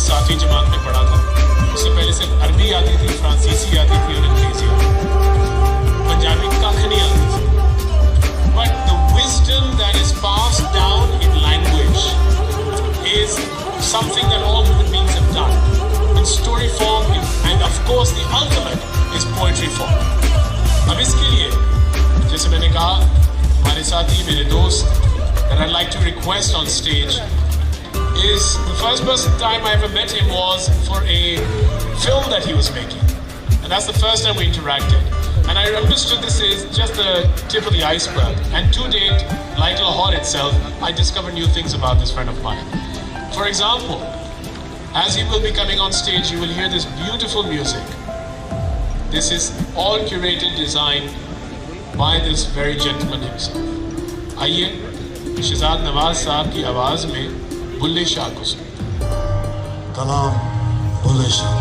सातवीं जमात में पढ़ा था। उससे पहले सिर्फ अरबी आती थी, फ्रांसीसी आती थी और अंग्रेजी आती थी, पंजाबी कख नहीं आती थी। But the wisdom that is passed down in language is something that all human beings have done in story form, and of course the ultimate is poetry form. अब इसके लिए जैसे मैंने कहा, हमारे साथी मेरे दोस्त that I'd like to request on stage is the first time I ever met him was for a film that he was making, and that's the first time we interacted, and I understood this is just the tip of the iceberg, and to date, like Lahore itself, I discovered new things about this friend of mine. For example, as he will be coming on stage, you will hear this beautiful music. This is all curated design by this very gentleman himself. आइए शहजाद नवाज साहब की आवाज़ में बुल्ले शाह को कलाम बुल्ले शाह।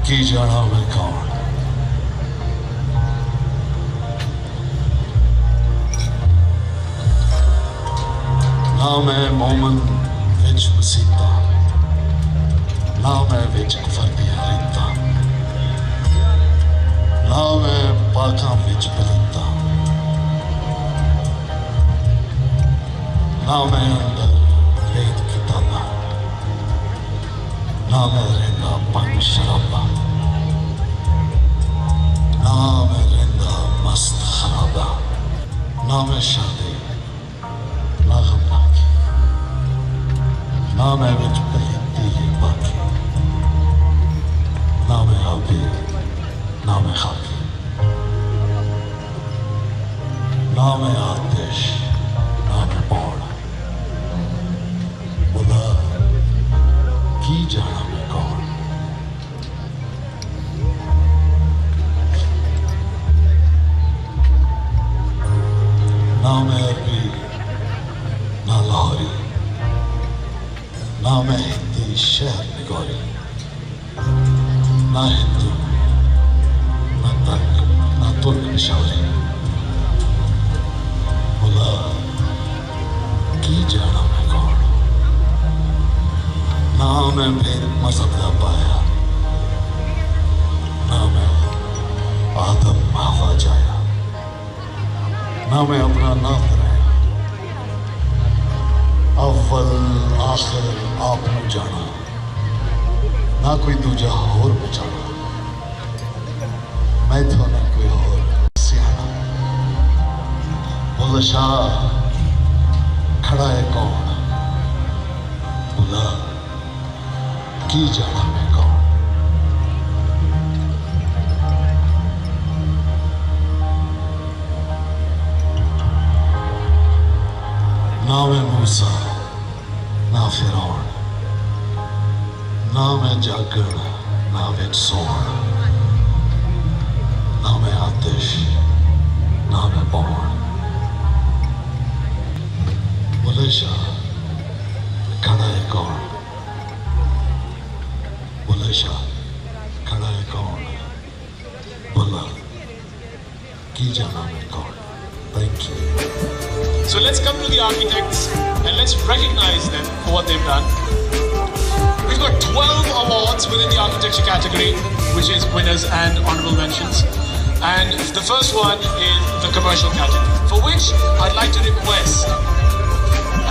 की जाना मैं कौन ना मैं मोमन विच मसीता ना मैं विच कुफर दिया रीता ना मैं पाका विच पलीता ना मैं अंदर वेद किताबा ना मैं रहंदा पंज शराबा ना मैं रहंदा मस्त खराबा ना मैं शादी ना गमनाकी ना मैं विच पलीती बाकी ना मैं आबी ना मैं खाकी ना मैं आतिश ना मैं पौड़ खुदा की जाना मैं कौन ना मैं अरबी ना लाहौरी ना मैं हिंदी शहर निगौरी ना हिंदू ना तर्क ना तुर्क निशावरी खुदा की जाना मैं कौन ना मैं भेद मजहब का पाया ना मैं आदम हवा जाया ना मैं अपना नाम कराया अव्वल आखिर आपने जाना ना कोई दूजा होर बचाना मैं तो ना कोई होर सियाना बोला शाह खड़ा है कौन बोला की जाना मैं कौन ना मैं मूसा ना फिरौन ना मैं जागण ना विच सौण ना मैं आतिश ना मैं पौन बोले शाह खड़ा है कौन बोले शाह खड़ा है कौन बोला की जाना मैं कौन thank you So let's come to the architects and let's recognize them for what they've done. We've got 12 awards within the architecture category, which is winners and honorable mentions. And the first one is the commercial category, for which I'd like to request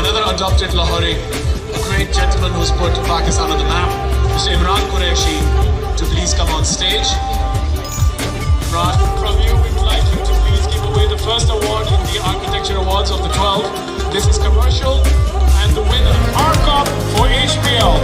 another adopted Lahore, a great gentleman who's put Pakistan on the map, Mr. Imran Qureshi, to please come on stage. Imran, from you, we'd like you to please give away the first award in the Architecture Awards of the 12. This is commercial, and the winner, R-Cop for HPL.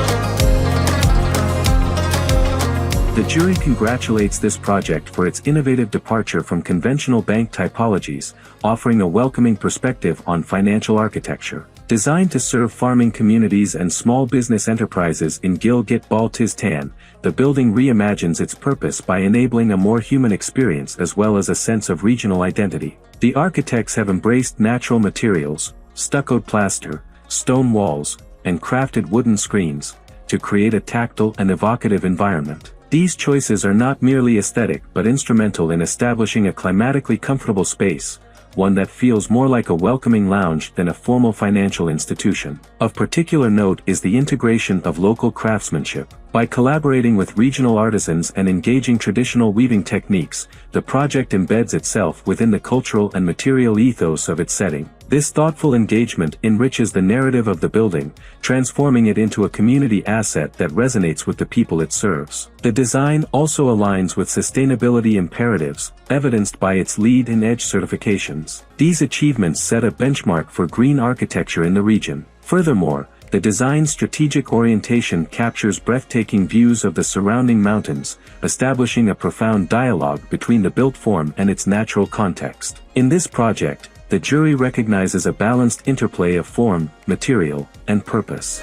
The jury congratulates this project for its innovative departure from conventional bank typologies, offering a welcoming perspective on financial architecture. Designed to serve farming communities and small business enterprises in Gilgit-Baltistan, the building reimagines its purpose by enabling a more human experience as well as a sense of regional identity. The architects have embraced natural materials, stuccoed plaster, stone walls, and crafted wooden screens, to create a tactile and evocative environment. These choices are not merely aesthetic but instrumental in establishing a climatically comfortable space, one that feels more like a welcoming lounge than a formal financial institution. Of particular note is the integration of local craftsmanship. By collaborating with regional artisans and engaging traditional weaving techniques, the project embeds itself within the cultural and material ethos of its setting. This thoughtful engagement enriches the narrative of the building, transforming it into a community asset that resonates with the people it serves. The design also aligns with sustainability imperatives, evidenced by its LEED and EDGE certifications. These achievements set a benchmark for green architecture in the region. Furthermore, the design's strategic orientation captures breathtaking views of the surrounding mountains, establishing a profound dialogue between the built form and its natural context. In this project, the jury recognizes a balanced interplay of form, material, and purpose.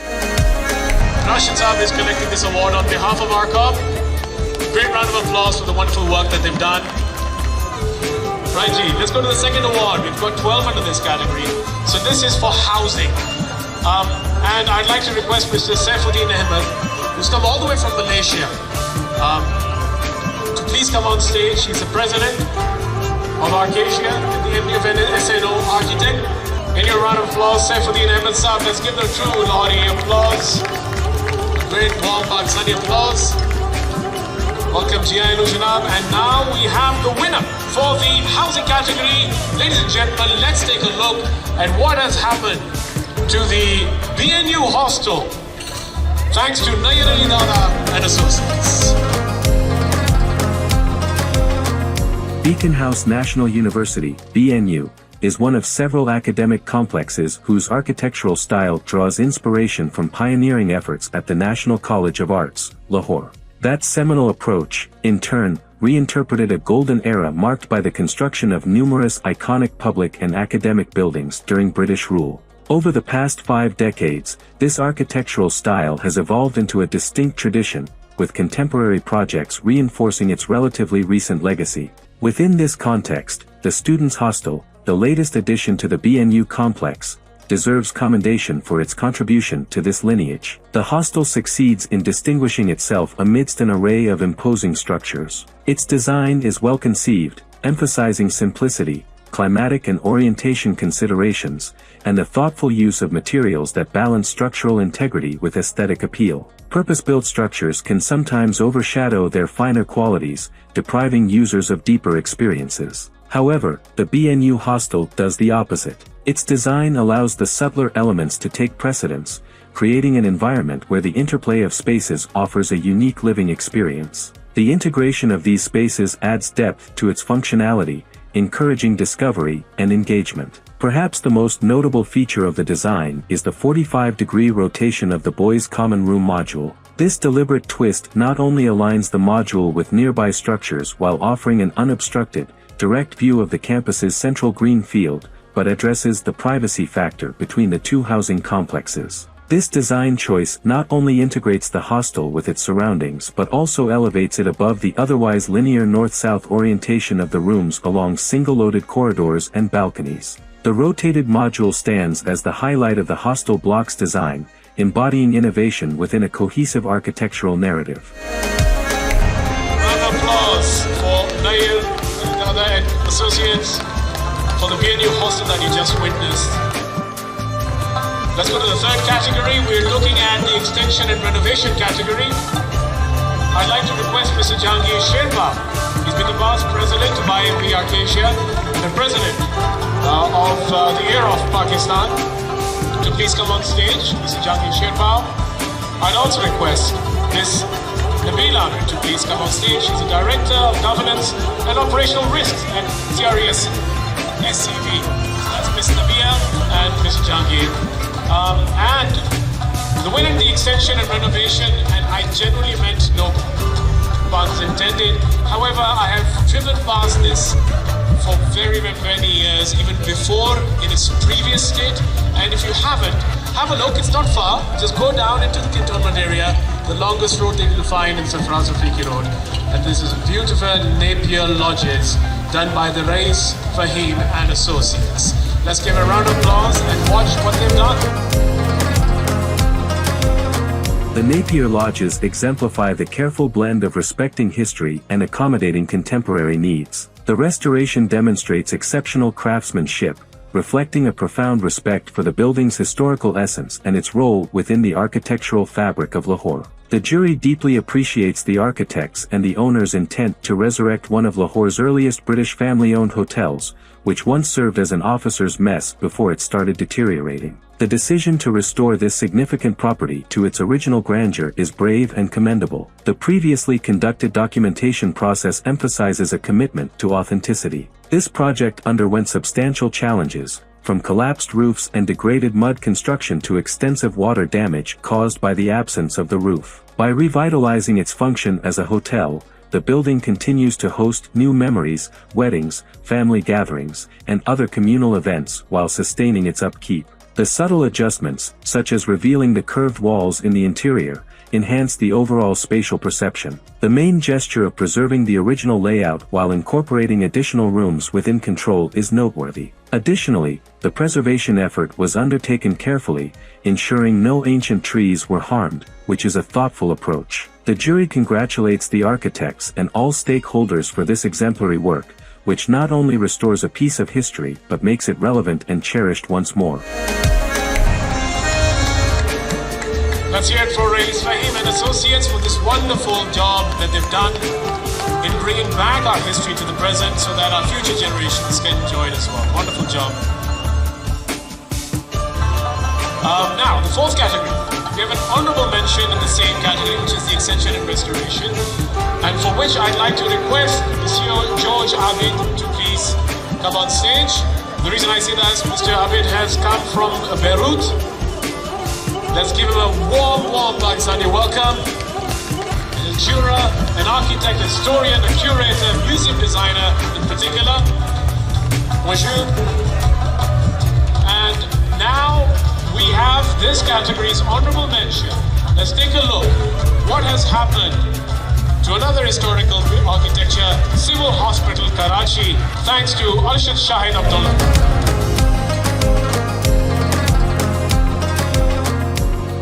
Rashid Saab is collecting this award on behalf of R-Cop. Great round of applause for the wonderful work that they've done. Right, G, let's go to the second award. We've got 12 under this category. So this is for housing. And I'd like to request Mr. Saifuddin Ahmed, who's come all the way from Malaysia, please come on stage. He's the president of Arcadia, the MD of SNO Architect. In your round of applause, Saifuddin Ahmed Saab. Let's give them true Lahori applause. Great warm Pakistani applause. Welcome to Yainu Janab. And now we have the winner for the housing category. Ladies and gentlemen, let's take a look at what has happened to the BNU hostel. Thanks to Nayyar Ali Dada and Associates. Beacon House National University, BNU, is one of several academic complexes whose architectural style draws inspiration from pioneering efforts at the National College of Arts, Lahore. That seminal approach, in turn, reinterpreted a golden era marked by the construction of numerous iconic public and academic buildings during British rule. Over the past 5 decades, this architectural style has evolved into a distinct tradition, with contemporary projects reinforcing its relatively recent legacy. Within this context, the Students' Hostel, the latest addition to the BNU complex, deserves commendation for its contribution to this lineage. The hostel succeeds in distinguishing itself amidst an array of imposing structures. Its design is well conceived, emphasizing simplicity, climatic and orientation considerations, and the thoughtful use of materials that balance structural integrity with aesthetic appeal. Purpose-built structures can sometimes overshadow their finer qualities, depriving users of deeper experiences. However, the BNU hostel does the opposite. Its design allows the subtler elements to take precedence, creating an environment where the interplay of spaces offers a unique living experience. The integration of these spaces adds depth to its functionality, encouraging discovery and engagement. Perhaps the most notable feature of the design is the 45-degree rotation of the boys' common room module. This deliberate twist not only aligns the module with nearby structures while offering an unobstructed, direct view of the campus's central green field, but addresses the privacy factor between the two housing complexes. This design choice not only integrates the hostel with its surroundings but also elevates it above the otherwise linear north-south orientation of the rooms along single-loaded corridors and balconies. The rotated module stands as the highlight of the hostel block's design, embodying innovation within a cohesive architectural narrative. Round of applause for Nayyar Ali Dada and Associates for the BNU hostel that you just witnessed. Let's go to the third category. We're looking at the extension and renovation category. I'd like to request Mr. Jahangir Sherpa. He's been the past president of IMB Arcadia and the president of the Air of Pakistan to please come on stage. Mr. Jahangir Sherpa. I'd also request Ms. Nabil Ahmed to please come on stage. She's the Director of Governance and Operational Risks at CRES SCV. That's Ms. Nabia and Mr. Jahangir. And the winner in the extension and renovation, and I genuinely meant no puns intended. However, I have driven past this for very, very many years, even before in its previous state. And if you haven't, have a look. It's not far. Just go down into the cantonment area, the longest road that you'll find in Safraz Afriki Road. And this is beautiful Napier lodges done by the Rais Fahim and Associates. Let's give a round of applause and watch what they've done. The Napier Lodges exemplify the careful blend of respecting history and accommodating contemporary needs. The restoration demonstrates exceptional craftsmanship, reflecting a profound respect for the building's historical essence and its role within the architectural fabric of Lahore. The jury deeply appreciates the architects and the owner's intent to resurrect one of Lahore's earliest British family-owned hotels, which once served as an officer's mess before it started deteriorating. The decision to restore this significant property to its original grandeur is brave and commendable. The previously conducted documentation process emphasizes a commitment to authenticity. This project underwent substantial challenges, from collapsed roofs and degraded mud construction to extensive water damage caused by the absence of the roof. By revitalizing its function as a hotel, the building continues to host new memories, weddings, family gatherings, and other communal events while sustaining its upkeep. The subtle adjustments, such as revealing the curved walls in the interior, enhance the overall spatial perception. The main gesture of preserving the original layout while incorporating additional rooms within control is noteworthy. Additionally, the preservation effort was undertaken carefully, ensuring no ancient trees were harmed, which is a thoughtful approach. The jury congratulates the architects and all stakeholders for this exemplary work, which not only restores a piece of history but makes it relevant and cherished once more. Let's hear it for Rais Fahim and Associates for this wonderful job that they've done in bringing back our history to the present so that our future generations can enjoy it as well. Wonderful job. Now, the fourth category. We have an honorable mention in the same category, which is the extension and restoration, and for which I'd like to request Monsieur George Abid to please come on stage. The reason I say that is Mr. Abid has come from Beirut. Let's give him a warm Pakistani welcome. A juror, an architect, historian, a curator, museum designer in particular. Bonjour. And now we have this category's honorable mention. Let's take a look. What has happened to another historical architecture, Civil Hospital, Karachi, thanks to Arshad Shahid Abdullah.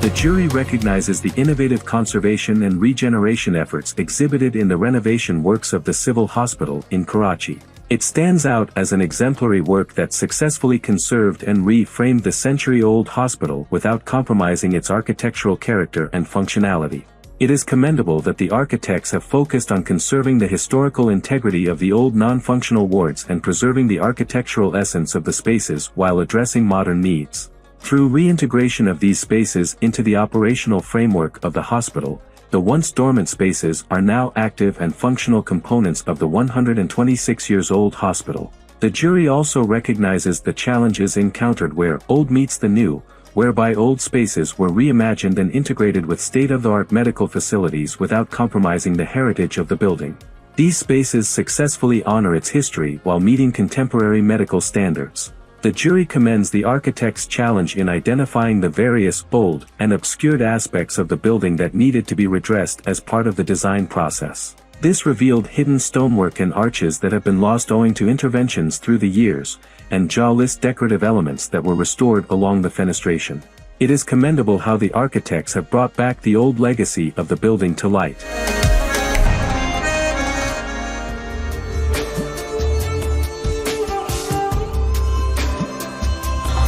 The jury recognizes the innovative conservation and regeneration efforts exhibited in the renovation works of the Civil Hospital in Karachi. It stands out as an exemplary work that successfully conserved and reframed the century-old hospital without compromising its architectural character and functionality. It is commendable that the architects have focused on conserving the historical integrity of the old non-functional wards and preserving the architectural essence of the spaces while addressing modern needs. Through reintegration of these spaces into the operational framework of the hospital, the once dormant spaces are now active and functional components of the 126-years-old hospital. The jury also recognizes the challenges encountered where old meets the new, whereby old spaces were reimagined and integrated with state-of-the-art medical facilities without compromising the heritage of the building. These spaces successfully honor its history while meeting contemporary medical standards. The jury commends the architect's challenge in identifying the various bold and obscured aspects of the building that needed to be redressed as part of the design process. This revealed hidden stonework and arches that have been lost owing to interventions through the years, and jawless decorative elements that were restored along the fenestration. It is commendable how the architects have brought back the old legacy of the building to light.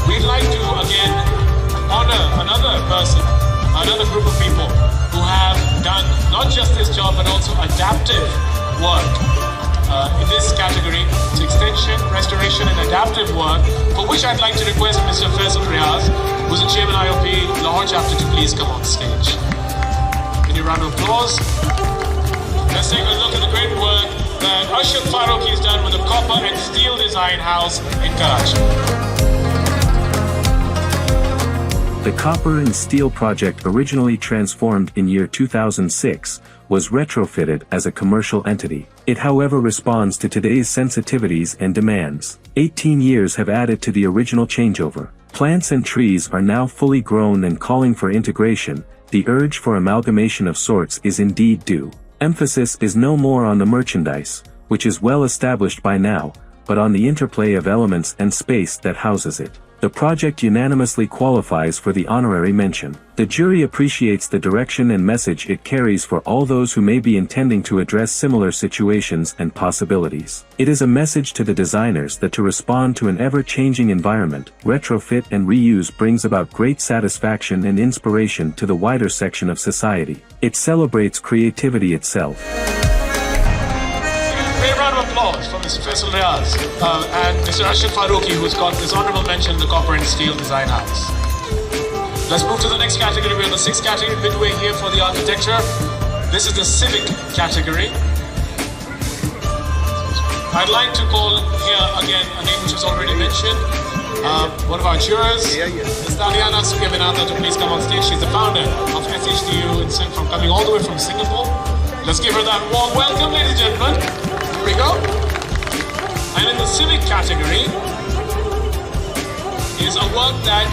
We'd like to again honor another group of people who have done not just this job but also adaptive work in this category. It's extension, restoration and adaptive work, for which I'd like to request Mr. Faisal Riaz, who's the Chairman IOP Lahore chapter, to please come on stage. Can you round of applause? Let's take a look at the great work that Arshad Farooqi has done with the copper and steel design house in Karachi. The copper and steel project, originally transformed in year 2006, was retrofitted as a commercial entity. It however responds to today's sensitivities and demands. 18 years have added to the original changeover. Plants and trees are now fully grown and calling for integration. The urge for amalgamation of sorts is indeed due. Emphasis is no more on the merchandise, which is well established by now, but on the interplay of elements and space that houses it. The project unanimously qualifies for the honorary mention. The jury appreciates the direction and message it carries for all those who may be intending to address similar situations and possibilities. It is a message to the designers that to respond to an ever-changing environment, retrofit and reuse brings about great satisfaction and inspiration to the wider section of society. It celebrates creativity itself. Applause from Mr. Faisal Riaz and Mr. Arshad Farooqi, who's got this honorable mention in the copper and steel design house. Let's move to the next category. We're in the sixth category, midway here for the architecture. This is the civic category. I'd like to call here again a name which was already mentioned. One of our jurors, Ms. Daliana Sugavinata, to please come on stage. She's the founder of SHDU from coming all the way from Singapore. Let's give her that warm welcome, ladies and gentlemen. Here we go. And in the civic category is a work that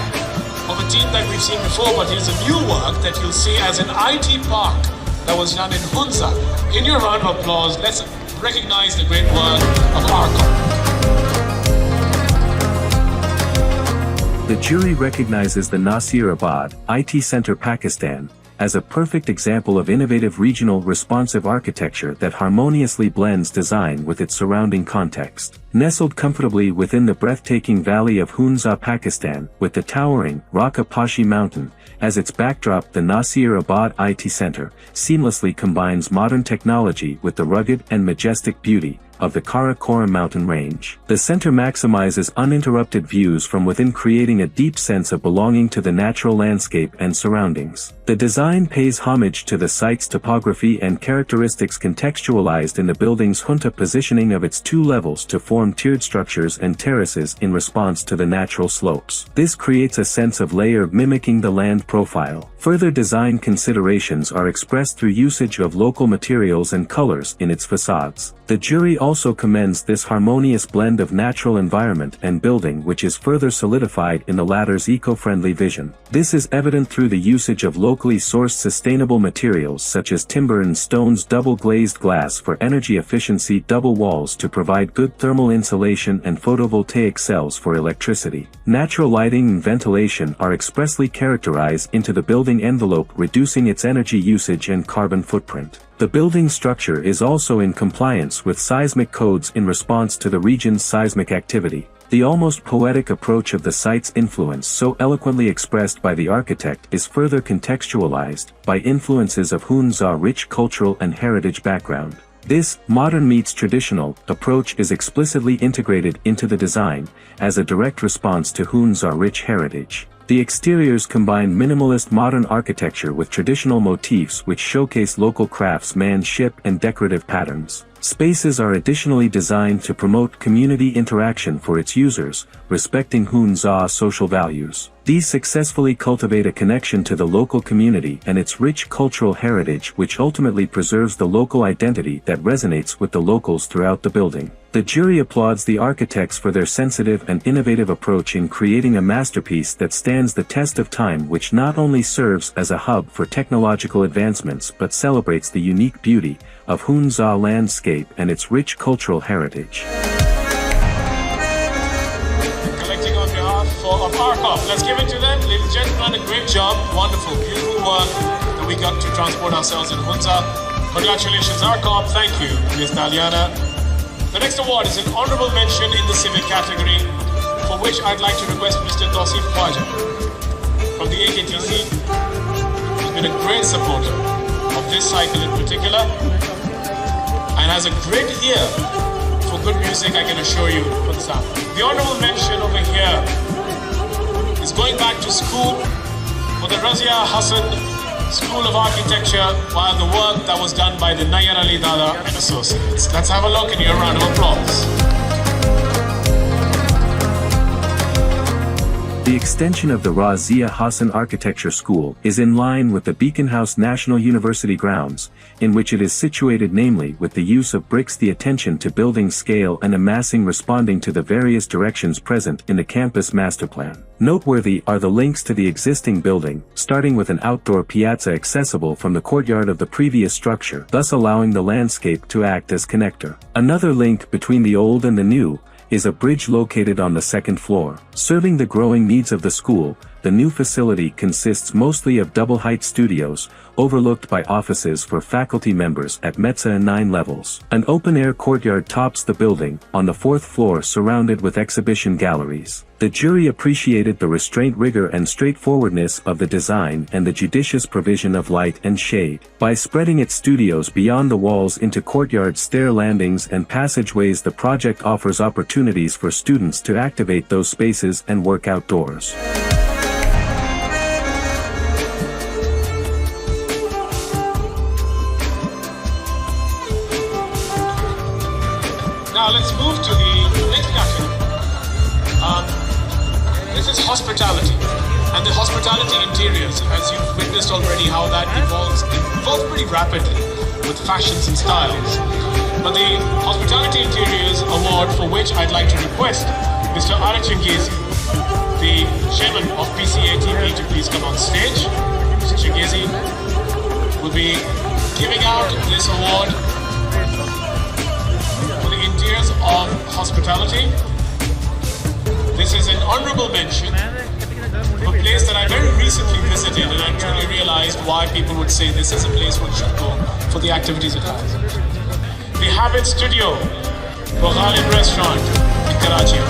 of a team that we've seen before, but here's a new work that you'll see as an IT park that was done in Hunza. In your round of applause, let's recognize the great work of Arcom. The jury recognizes the Nasirabad IT Center, Pakistan, as a perfect example of innovative regional responsive architecture that harmoniously blends design with its surrounding context. Nestled comfortably within the breathtaking valley of Hunza, Pakistan, with the towering Raqqa Pashi mountain as its backdrop, the Nasirabad IT Center seamlessly combines modern technology with the rugged and majestic beauty of the Karakoram mountain range. The center maximizes uninterrupted views from within, creating a deep sense of belonging to the natural landscape and surroundings. The design pays homage to the site's topography and characteristics, contextualized in the building's junta positioning of its two levels to form tiered structures and terraces in response to the natural slopes. This creates a sense of layer mimicking the land profile. Further design considerations are expressed through usage of local materials and colors in its facades. The jury also commends this harmonious blend of natural environment and building, which is further solidified in the latter's eco-friendly vision. This is evident through the usage of locally sourced sustainable materials such as timber and stone's double-glazed glass for energy efficiency, double walls to provide good thermal insulation, and photovoltaic cells for electricity. Natural lighting and ventilation are expressly characterized into the building envelope, reducing its energy usage and carbon footprint. The building structure is also in compliance with seismic codes in response to the region's seismic activity. The almost poetic approach of the site's influence, so eloquently expressed by the architect, is further contextualized by influences of Hunza's rich cultural and heritage background. This modern meets traditional approach is explicitly integrated into the design as a direct response to Hunza's rich heritage. The exteriors combine minimalist modern architecture with traditional motifs which showcase local craftsmanship and decorative patterns. Spaces are additionally designed to promote community interaction for its users, respecting Hunza's social values. These successfully cultivate a connection to the local community and its rich cultural heritage, which ultimately preserves the local identity that resonates with the locals throughout the building. The jury applauds the architects for their sensitive and innovative approach in creating a masterpiece that stands the test of time, which not only serves as a hub for technological advancements but celebrates the unique beauty of Hunza landscape and its rich cultural heritage. Collecting on behalf of Arcom. Let's give it to them. Ladies and gentlemen, a great job. Wonderful, beautiful work that we got to transport ourselves in Hunza. Congratulations, Arcom. Thank you, Ms. Daliana. The next award is an honorable mention in the civic category, for which I'd like to request Mr. Tausif Khwaja from the AKTC, who's been a great supporter of this cycle in particular, and has a great ear for good music, I can assure you, for the sound. The honorable mention over here is going back to school for the Razia Hassan School of Architecture, while the work that was done by the Nayyar Ali Dada and Associates. Let's have a look and hear a round of applause. The extension of the Razia Hassan Architecture School is in line with the Beacon House National University grounds, in which it is situated, namely with the use of bricks, the attention to building scale and amassing responding to the various directions present in the campus master plan. Noteworthy are the links to the existing building, starting with an outdoor piazza accessible from the courtyard of the previous structure, thus allowing the landscape to act as connector. Another link between the old and the new is a bridge located on the second floor. Serving the growing needs of the school, the new facility consists mostly of double-height studios, overlooked by offices for faculty members at Metza and 9 levels. An open-air courtyard tops the building, on the 4th floor, surrounded with exhibition galleries. The jury appreciated the restraint, rigor and straightforwardness of the design and the judicious provision of light and shade. By spreading its studios beyond the walls into courtyard stair landings and passageways, the project offers opportunities for students to activate those spaces and work outdoors. Now let's move to the next category. This is hospitality, and the hospitality interiors, as you've witnessed already how that evolves pretty rapidly with fashions and styles. But the Hospitality Interiors Award, for which I'd like to request Mr. Arif Chingezi the chairman of PCATP to please come on stage. Mr. Chigezi will be giving out this award for the interiors of hospitality. This is an honorable mention of a place that I very recently visited, and I truly realized why people would say this is a place one should go for the activities it has. The Habit Studio, Ghalib Restaurant in Karachi.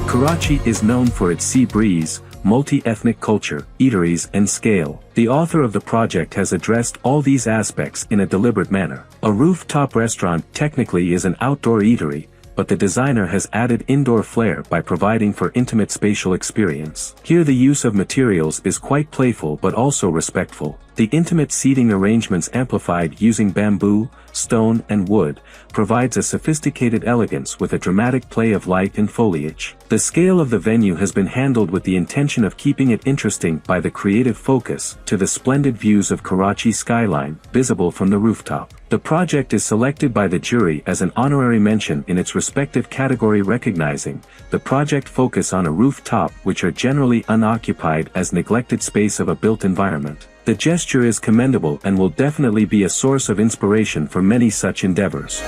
Karachi is known for its sea breeze, multi-ethnic culture, eateries and scale. The author of the project has addressed all these aspects in a deliberate manner. A rooftop restaurant technically is an outdoor eatery, but the designer has added indoor flair by providing for intimate spatial experience. Here the use of materials is quite playful but also respectful. The intimate seating arrangements amplified using bamboo, stone and wood, provides a sophisticated elegance with a dramatic play of light and foliage. The scale of the venue has been handled with the intention of keeping it interesting by the creative focus to the splendid views of Karachi skyline, visible from the rooftop. The project is selected by the jury as an honorary mention in its respective category, recognizing the project focus on a rooftop which are generally unoccupied as neglected space of a built environment. The gesture is commendable and will definitely be a source of inspiration for many such endeavors.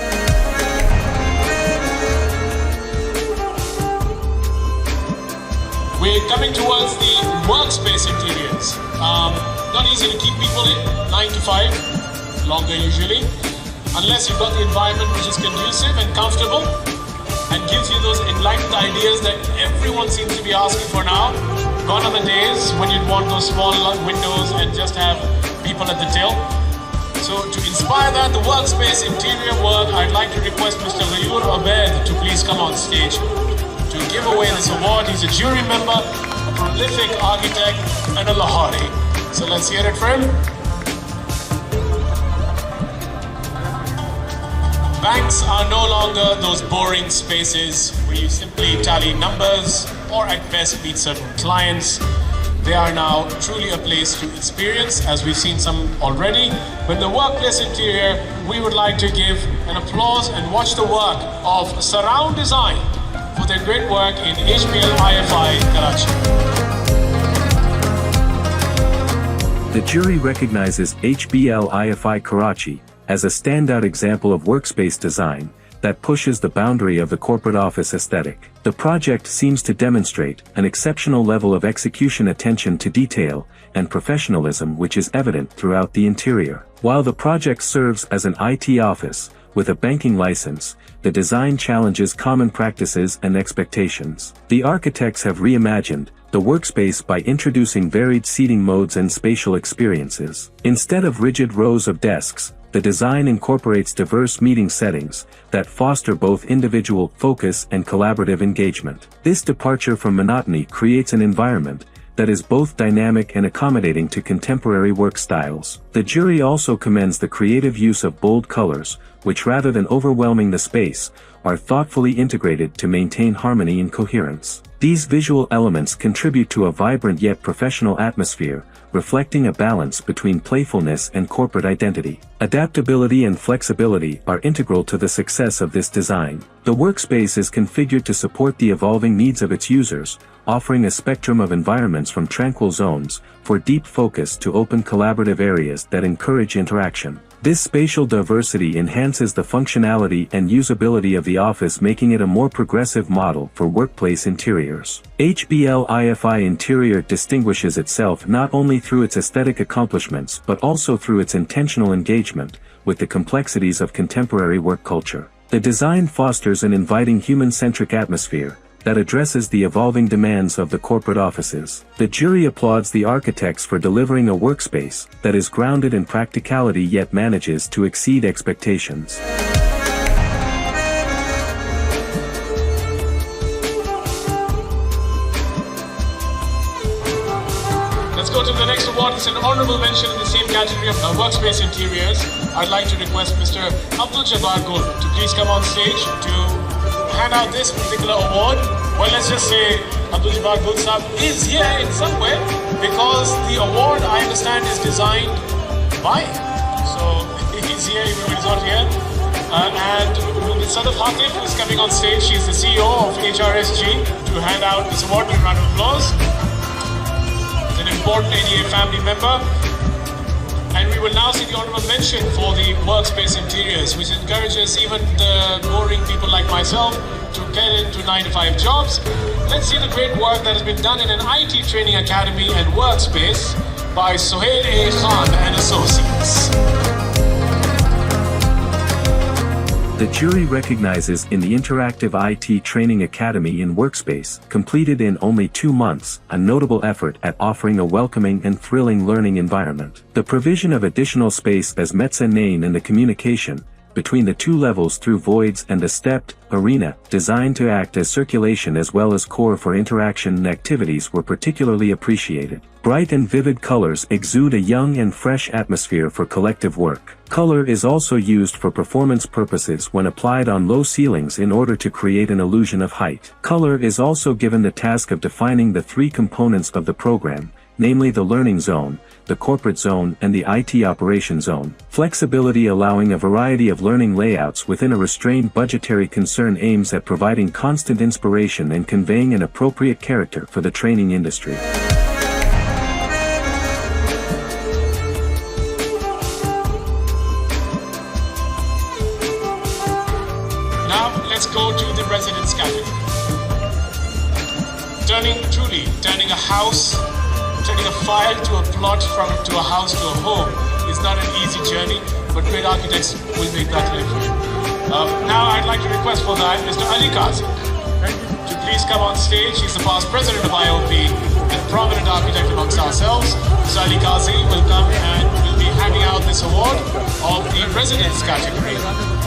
We're coming towards the workspace interiors. Not easy to keep people in, 9 to 5, longer usually, unless you've got the environment which is conducive and comfortable and gives you those enlightened ideas that everyone seems to be asking for now. Gone are the days when you'd want those small windows and just have people at the till. So to inspire that, the workspace interior work, I'd like to request Mr. Ghayur Abed to please come on stage to give away this award. He's a jury member, a prolific architect and a Lahori. So let's hear it for him. Banks are no longer those boring spaces where you simply tally numbers or at best meet certain clients. They are now truly a place to experience, as we've seen some already. But the workplace interior, we would like to give an applause and watch the work of Surround Design for their great work in HBL IFI Karachi. The jury recognizes HBL IFI Karachi as a standout example of workspace design that pushes the boundary of the corporate office aesthetic. The project seems to demonstrate an exceptional level of execution, attention to detail, and professionalism which is evident throughout the interior. While the project serves as an IT office with a banking license, the design challenges common practices and expectations. The architects have reimagined the workspace by introducing varied seating modes and spatial experiences. Instead of rigid rows of desks, the design incorporates diverse meeting settings that foster both individual focus and collaborative engagement. This departure from monotony creates an environment that is both dynamic and accommodating to contemporary work styles. The jury also commends the creative use of bold colors, which rather than overwhelming the space, are thoughtfully integrated to maintain harmony and coherence. These visual elements contribute to a vibrant yet professional atmosphere, reflecting a balance between playfulness and corporate identity. Adaptability and flexibility are integral to the success of this design. The workspace is configured to support the evolving needs of its users, offering a spectrum of environments from tranquil zones for deep focus to open collaborative areas that encourage interaction. This spatial diversity enhances the functionality and usability of the office, making it a more progressive model for workplace interiors. HBL IFI Interior distinguishes itself not only through its aesthetic accomplishments but also through its intentional engagement with the complexities of contemporary work culture. The design fosters an inviting human-centric atmosphere that addresses the evolving demands of the corporate offices. The jury applauds the architects for delivering a workspace that is grounded in practicality yet manages to exceed expectations. Let's go to the next award. It's an honorable mention in the same category of workspace interiors. I'd like to request Mr. Abdul Jabbar Gul to please come on stage to hand out this particular award. Well, let's just say Abdul Jabbar Gul Sahab is here in some way because the award, I understand, is designed by him. So he's here, even when he's not here. And Sadaf Hatif is coming on stage. She's the CEO of HRSG to hand out this award with a round of applause. It's an important ADA family member. And we will now see the honorable mention for the workspace interiors, which encourages even the boring people like myself to get into 9-to-5 jobs. Let's see the great work that has been done in an IT training academy and workspace by Sohail A. Khan and Associates. The jury recognizes in the Interactive IT Training Academy in Workspace, completed in only 2 months, a notable effort at offering a welcoming and thrilling learning environment. The provision of additional space as mezzanine in the communication between the 2 levels through voids and a stepped arena designed to act as circulation as well as core for interaction and activities were particularly appreciated. Bright and vivid colors exude a young and fresh atmosphere for collective work. Color is also used for performance purposes when applied on low ceilings in order to create an illusion of height. Color is also given the task of defining the 3 components of the program, namely the learning zone, the corporate zone and the IT operation zone. Flexibility allowing a variety of learning layouts within a restrained budgetary concern aims at providing constant inspiration and conveying an appropriate character for the training industry. Now let's go to the residence category. Turning a house, turning a file to a plot to a house to a home is not an easy journey, but great architects will make that live. Now I'd like to request for that Mr. Ali Qazi to please come on stage. He's the past president of IOP and prominent architect amongst ourselves. Mr. Ali Qazi will come and will be handing out this award of the residence category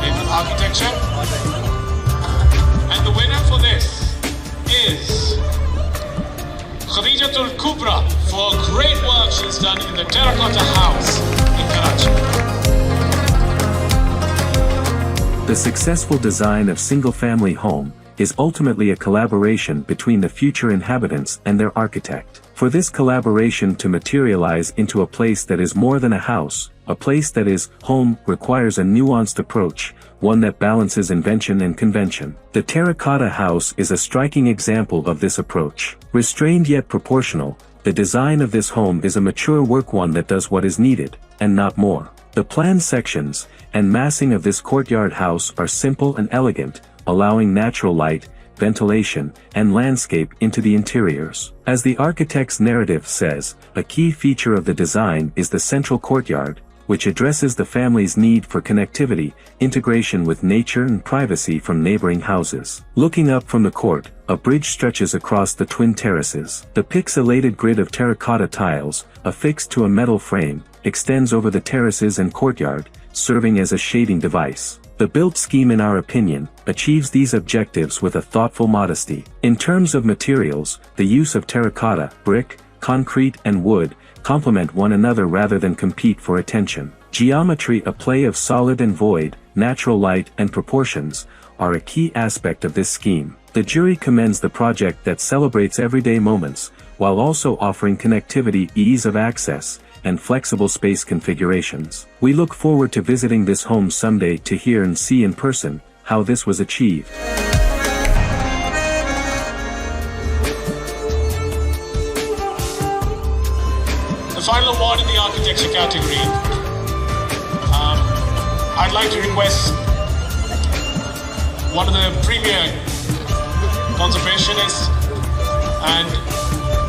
in architecture. And the winner for this is Khadijatul Kubra for great work she's done in the terracotta house in Karachi. The successful design of single-family home is ultimately a collaboration between the future inhabitants and their architect. For this collaboration to materialize into a place that is more than a house, a place that is home requires a nuanced approach, one that balances invention and convention. The terracotta house is a striking example of this approach. Restrained yet proportional, the design of this home is a mature work, one that does what is needed, and not more. The planned sections and massing of this courtyard house are simple and elegant, allowing natural light, ventilation, and landscape into the interiors. As the architect's narrative says, a key feature of the design is the central courtyard, which addresses the family's need for connectivity, integration with nature and privacy from neighboring houses. Looking up from the court, a bridge stretches across the twin terraces. The pixelated grid of terracotta tiles, affixed to a metal frame, extends over the terraces and courtyard, serving as a shading device. The built scheme, in our opinion, achieves these objectives with a thoughtful modesty. In terms of materials, the use of terracotta, brick, concrete and wood complement one another rather than compete for attention. Geometry, a play of solid and void, natural light and proportions, are a key aspect of this scheme. The jury commends the project that celebrates everyday moments, while also offering connectivity, ease of access, and flexible space configurations. We look forward to visiting this home someday to hear and see in person how this was achieved. The final award in the architecture category, I'd like to request one of the premier conservationists and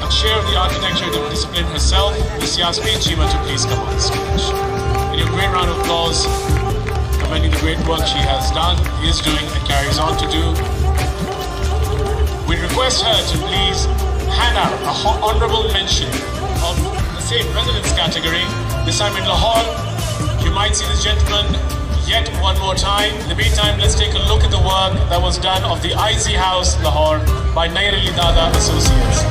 a chair of the architecture discipline herself, Ms. Yasmin Chima, to please come on stage. Give a great round of applause, commending the great work she has done, is doing, and carries on to do. We request her to please hand out a honorable mention of the same residence category, this time in Lahore. You might see this gentleman yet one more time. In the meantime, let's take a look at the work that was done of the IZ House, Lahore, by Nair Ali Dada Associates.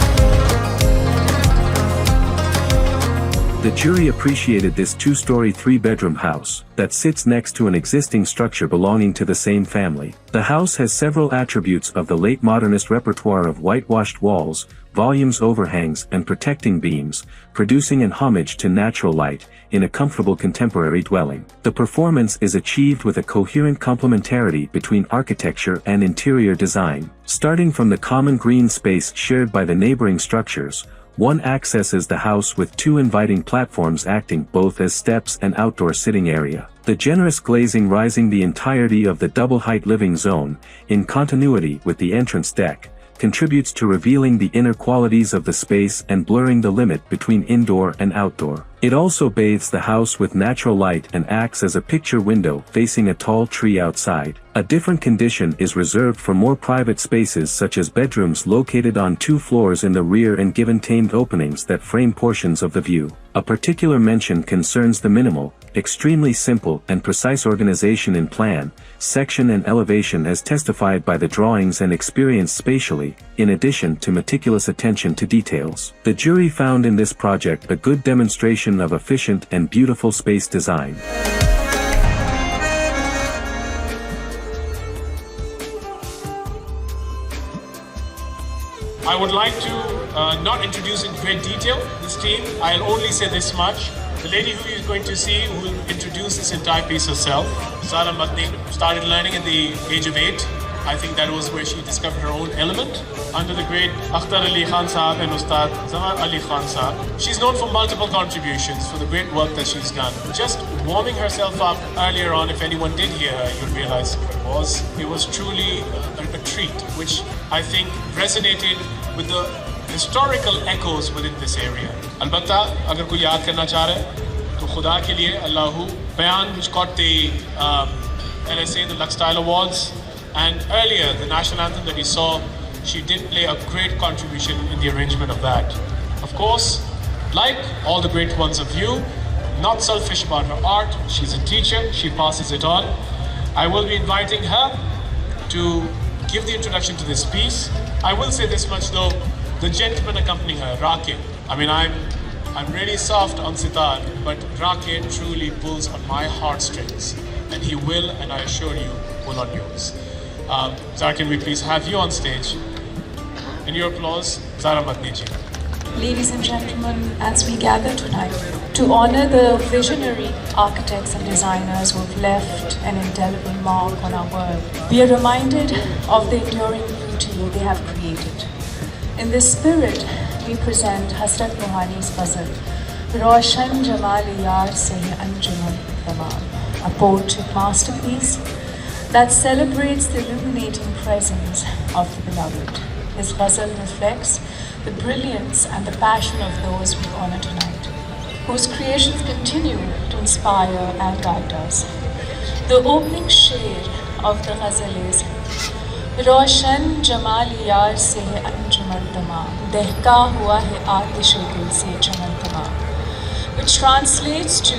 The jury appreciated this two-story three-bedroom house that sits next to an existing structure belonging to the same family. The house has several attributes of the late modernist repertoire of whitewashed walls, volumes, overhangs, and protecting beams, producing an homage to natural light in a comfortable contemporary dwelling. The performance is achieved with a coherent complementarity between architecture and interior design. Starting from the common green space shared by the neighboring structures, one accesses the house with two inviting platforms acting both as steps and outdoor sitting area. The generous glazing rising the entirety of the double-height living zone, in continuity with the entrance deck, contributes to revealing the inner qualities of the space and blurring the limit between indoor and outdoor. It also bathes the house with natural light and acts as a picture window facing a tall tree outside. A different condition is reserved for more private spaces such as bedrooms located on 2 floors in the rear and given tamed openings that frame portions of the view. A particular mention concerns the minimal, extremely simple and precise organization in plan, section and elevation as testified by the drawings and experienced spatially, in addition to meticulous attention to details. The jury found in this project a good demonstration of efficient and beautiful space design. I would like to not introduce in great detail this team. I'll only say this much. The lady who you're going to see who will introduce this entire piece herself, Sara Madni, started learning at the age of 8. I think that was where she discovered her own element. Under the great Akhtar Ali Khan Sahab and Ustad Zaman Ali Khan Sahab. She's known for multiple contributions for the great work that she's done. Just warming herself up earlier on, if anyone did hear her, you'll realize it was truly a treat, which I think resonated with the historical echoes within this area. Albatta, agar koi yaad karna cha raha hai, to khuda ke liye, Allahu, Bayan, which got the LSA, the Lux Style Awards, and earlier, the national anthem that we saw, she did play a great contribution in the arrangement of that. Of course, like all the great ones of you, not selfish about her art, she's a teacher, she passes it on. I will be inviting her to give the introduction to this piece. I will say this much though, the gentleman accompanying her, Rakib. I mean, I'm really soft on sitar, but Rakib truly pulls on my heartstrings, and he will, and I assure you, pull on yours. Zara, can we please have you on stage? In your applause, Zara Madni ji. Ladies and gentlemen, as we gather tonight to honor the visionary architects and designers who have left an indelible mark on our world, we are reminded of the enduring beauty they have created. In this spirit, we present Hazrat Mohani's ghazal, Roshan Jamal Yaar Se Anjuman Tamam, a poetic masterpiece that celebrates the illuminating presence of the beloved. His ghazal reflects the brilliance and the passion of those we honor tonight, whose creations continue to inspire and guide us. The opening sher of the ghazal is Roshan Jamal Yaar Se Anjuman Tamam, Dehka Hua Hai Aatish Dil Se Chaman Tamam, which translates to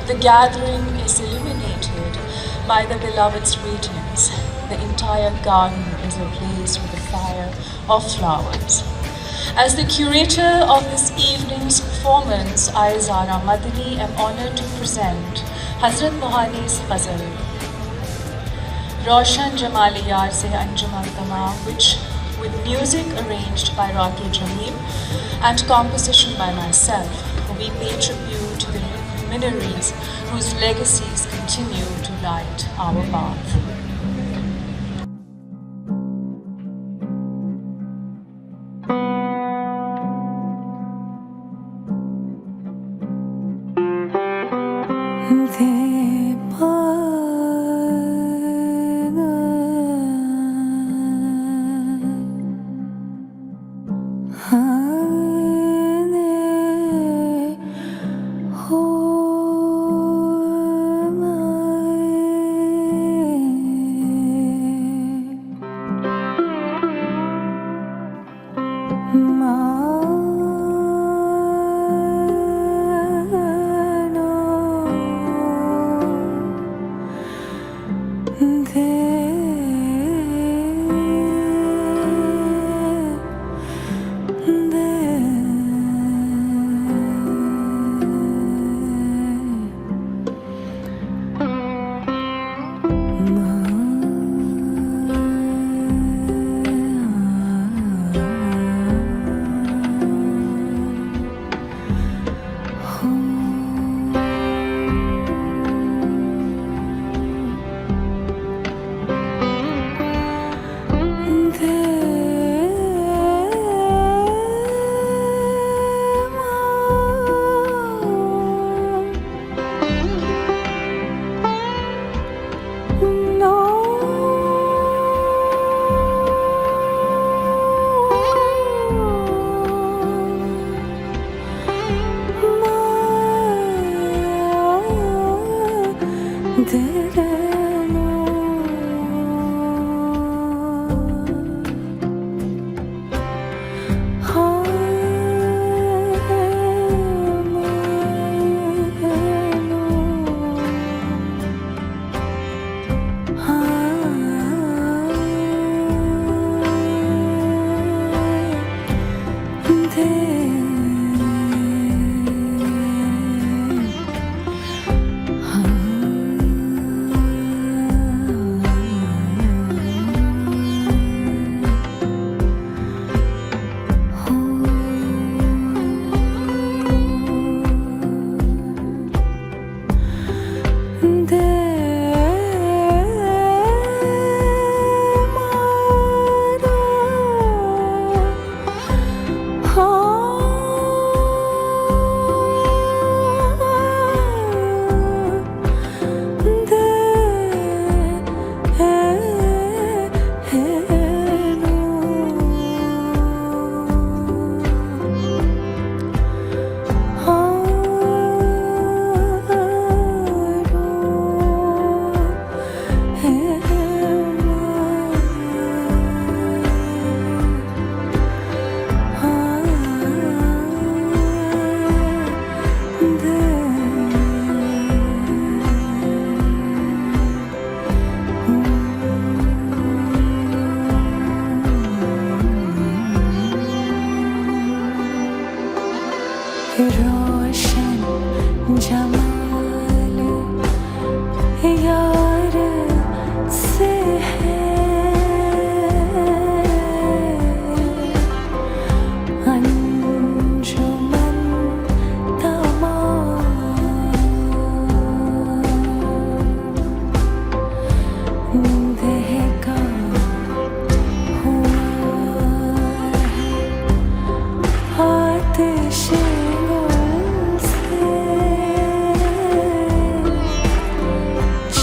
the gathering is illuminated by the beloved's radiance. The entire garden is ablaze with the fire of flowers. As the curator of this evening's performance, I, Zara Madani, am honored to present Hazrat Mohani's ghazal, Roshan Jamali Yaar Se Anjuman Tamam, which, with music arranged by Raki Jameel and composition by myself, we pay tribute to the luminaries whose legacies continue to light our path.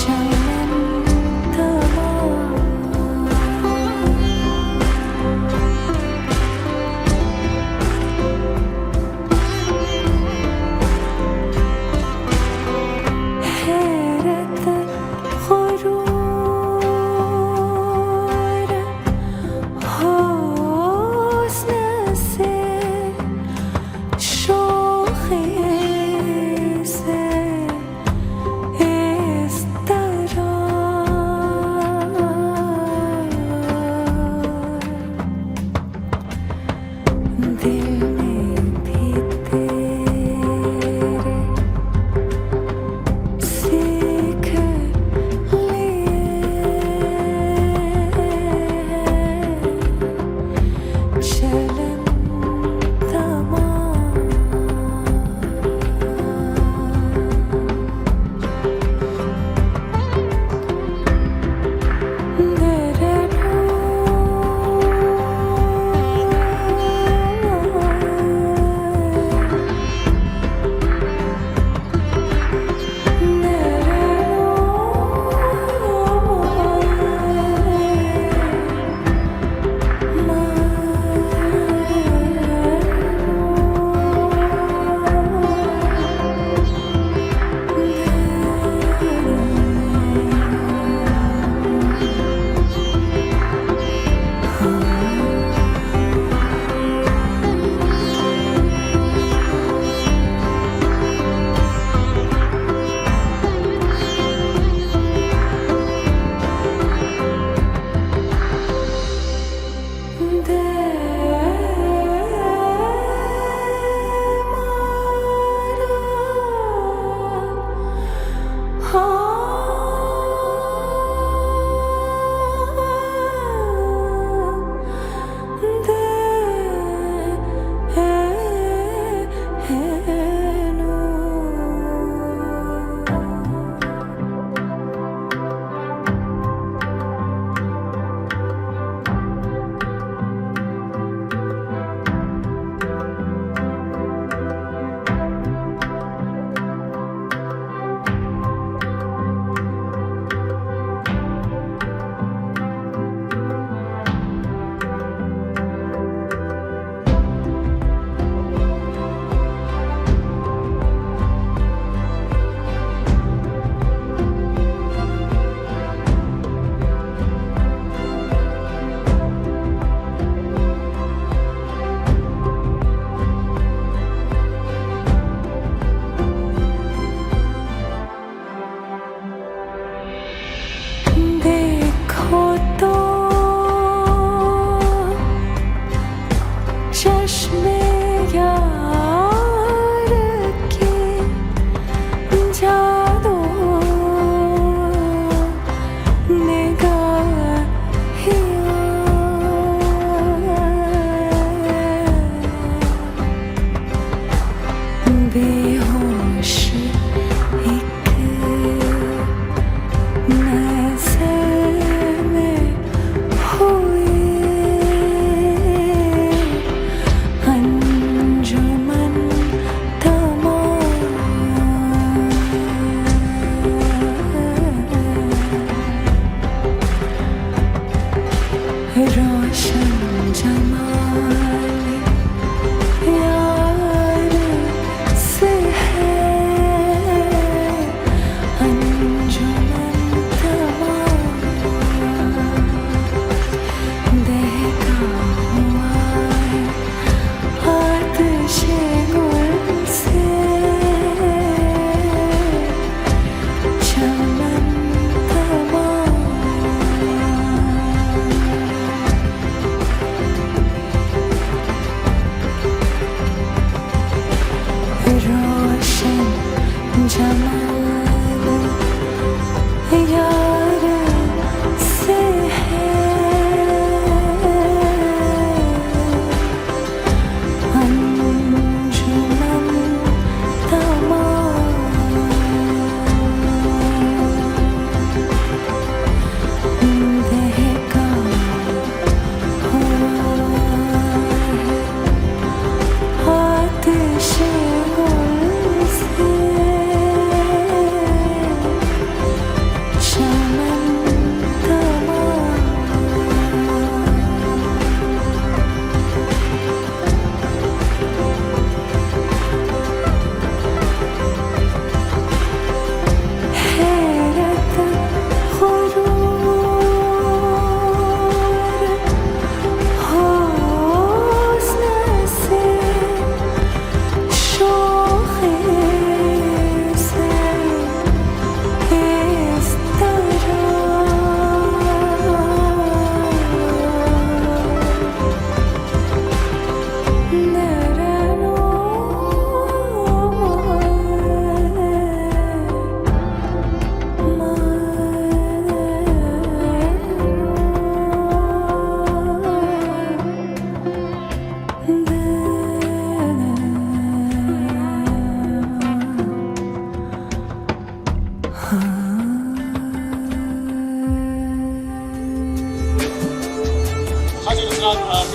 Shall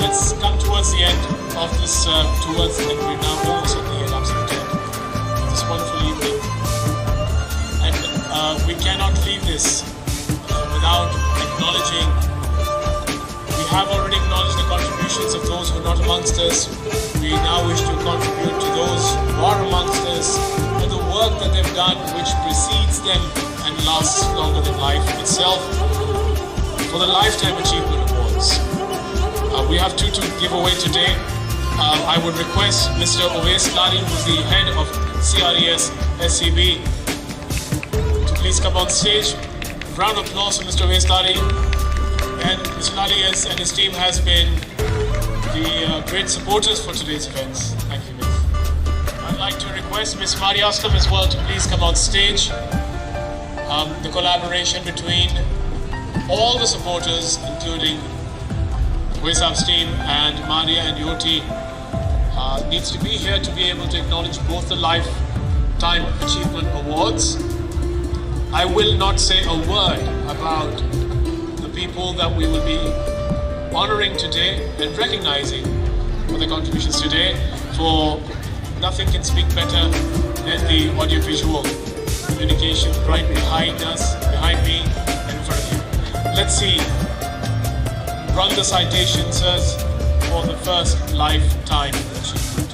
let's come towards the end of this, towards the end. We're now almost at the end, absolute end of this wonderful evening. And we cannot leave this without acknowledging. We have already acknowledged the contributions of those who are not amongst us. We now wish to contribute to those who are amongst us for the work that they've done, which precedes them and lasts longer than life itself, for the Lifetime Achievement Awards. We have two to give away today. I would request Mr. Owais Lari, who's the head of CRES SCB, to please come on stage. Round of applause for Mr. Owais Lari. And Mr. Lari and his team has been the great supporters for today's events. Thank you, Miss. I'd like to request Ms. Maria Aslam as well to please come on stage. The collaboration between all the supporters, including Waisab's team and Maria and Yoti, needs to be here to be able to acknowledge both the Lifetime Achievement Awards. I will not say a word about the people that we will be honoring today and recognizing for their contributions today, for nothing can speak better than the audiovisual communication right behind us, behind me, and in front of you. Let's see. Run the citation, sirs, for the first Lifetime Achievement.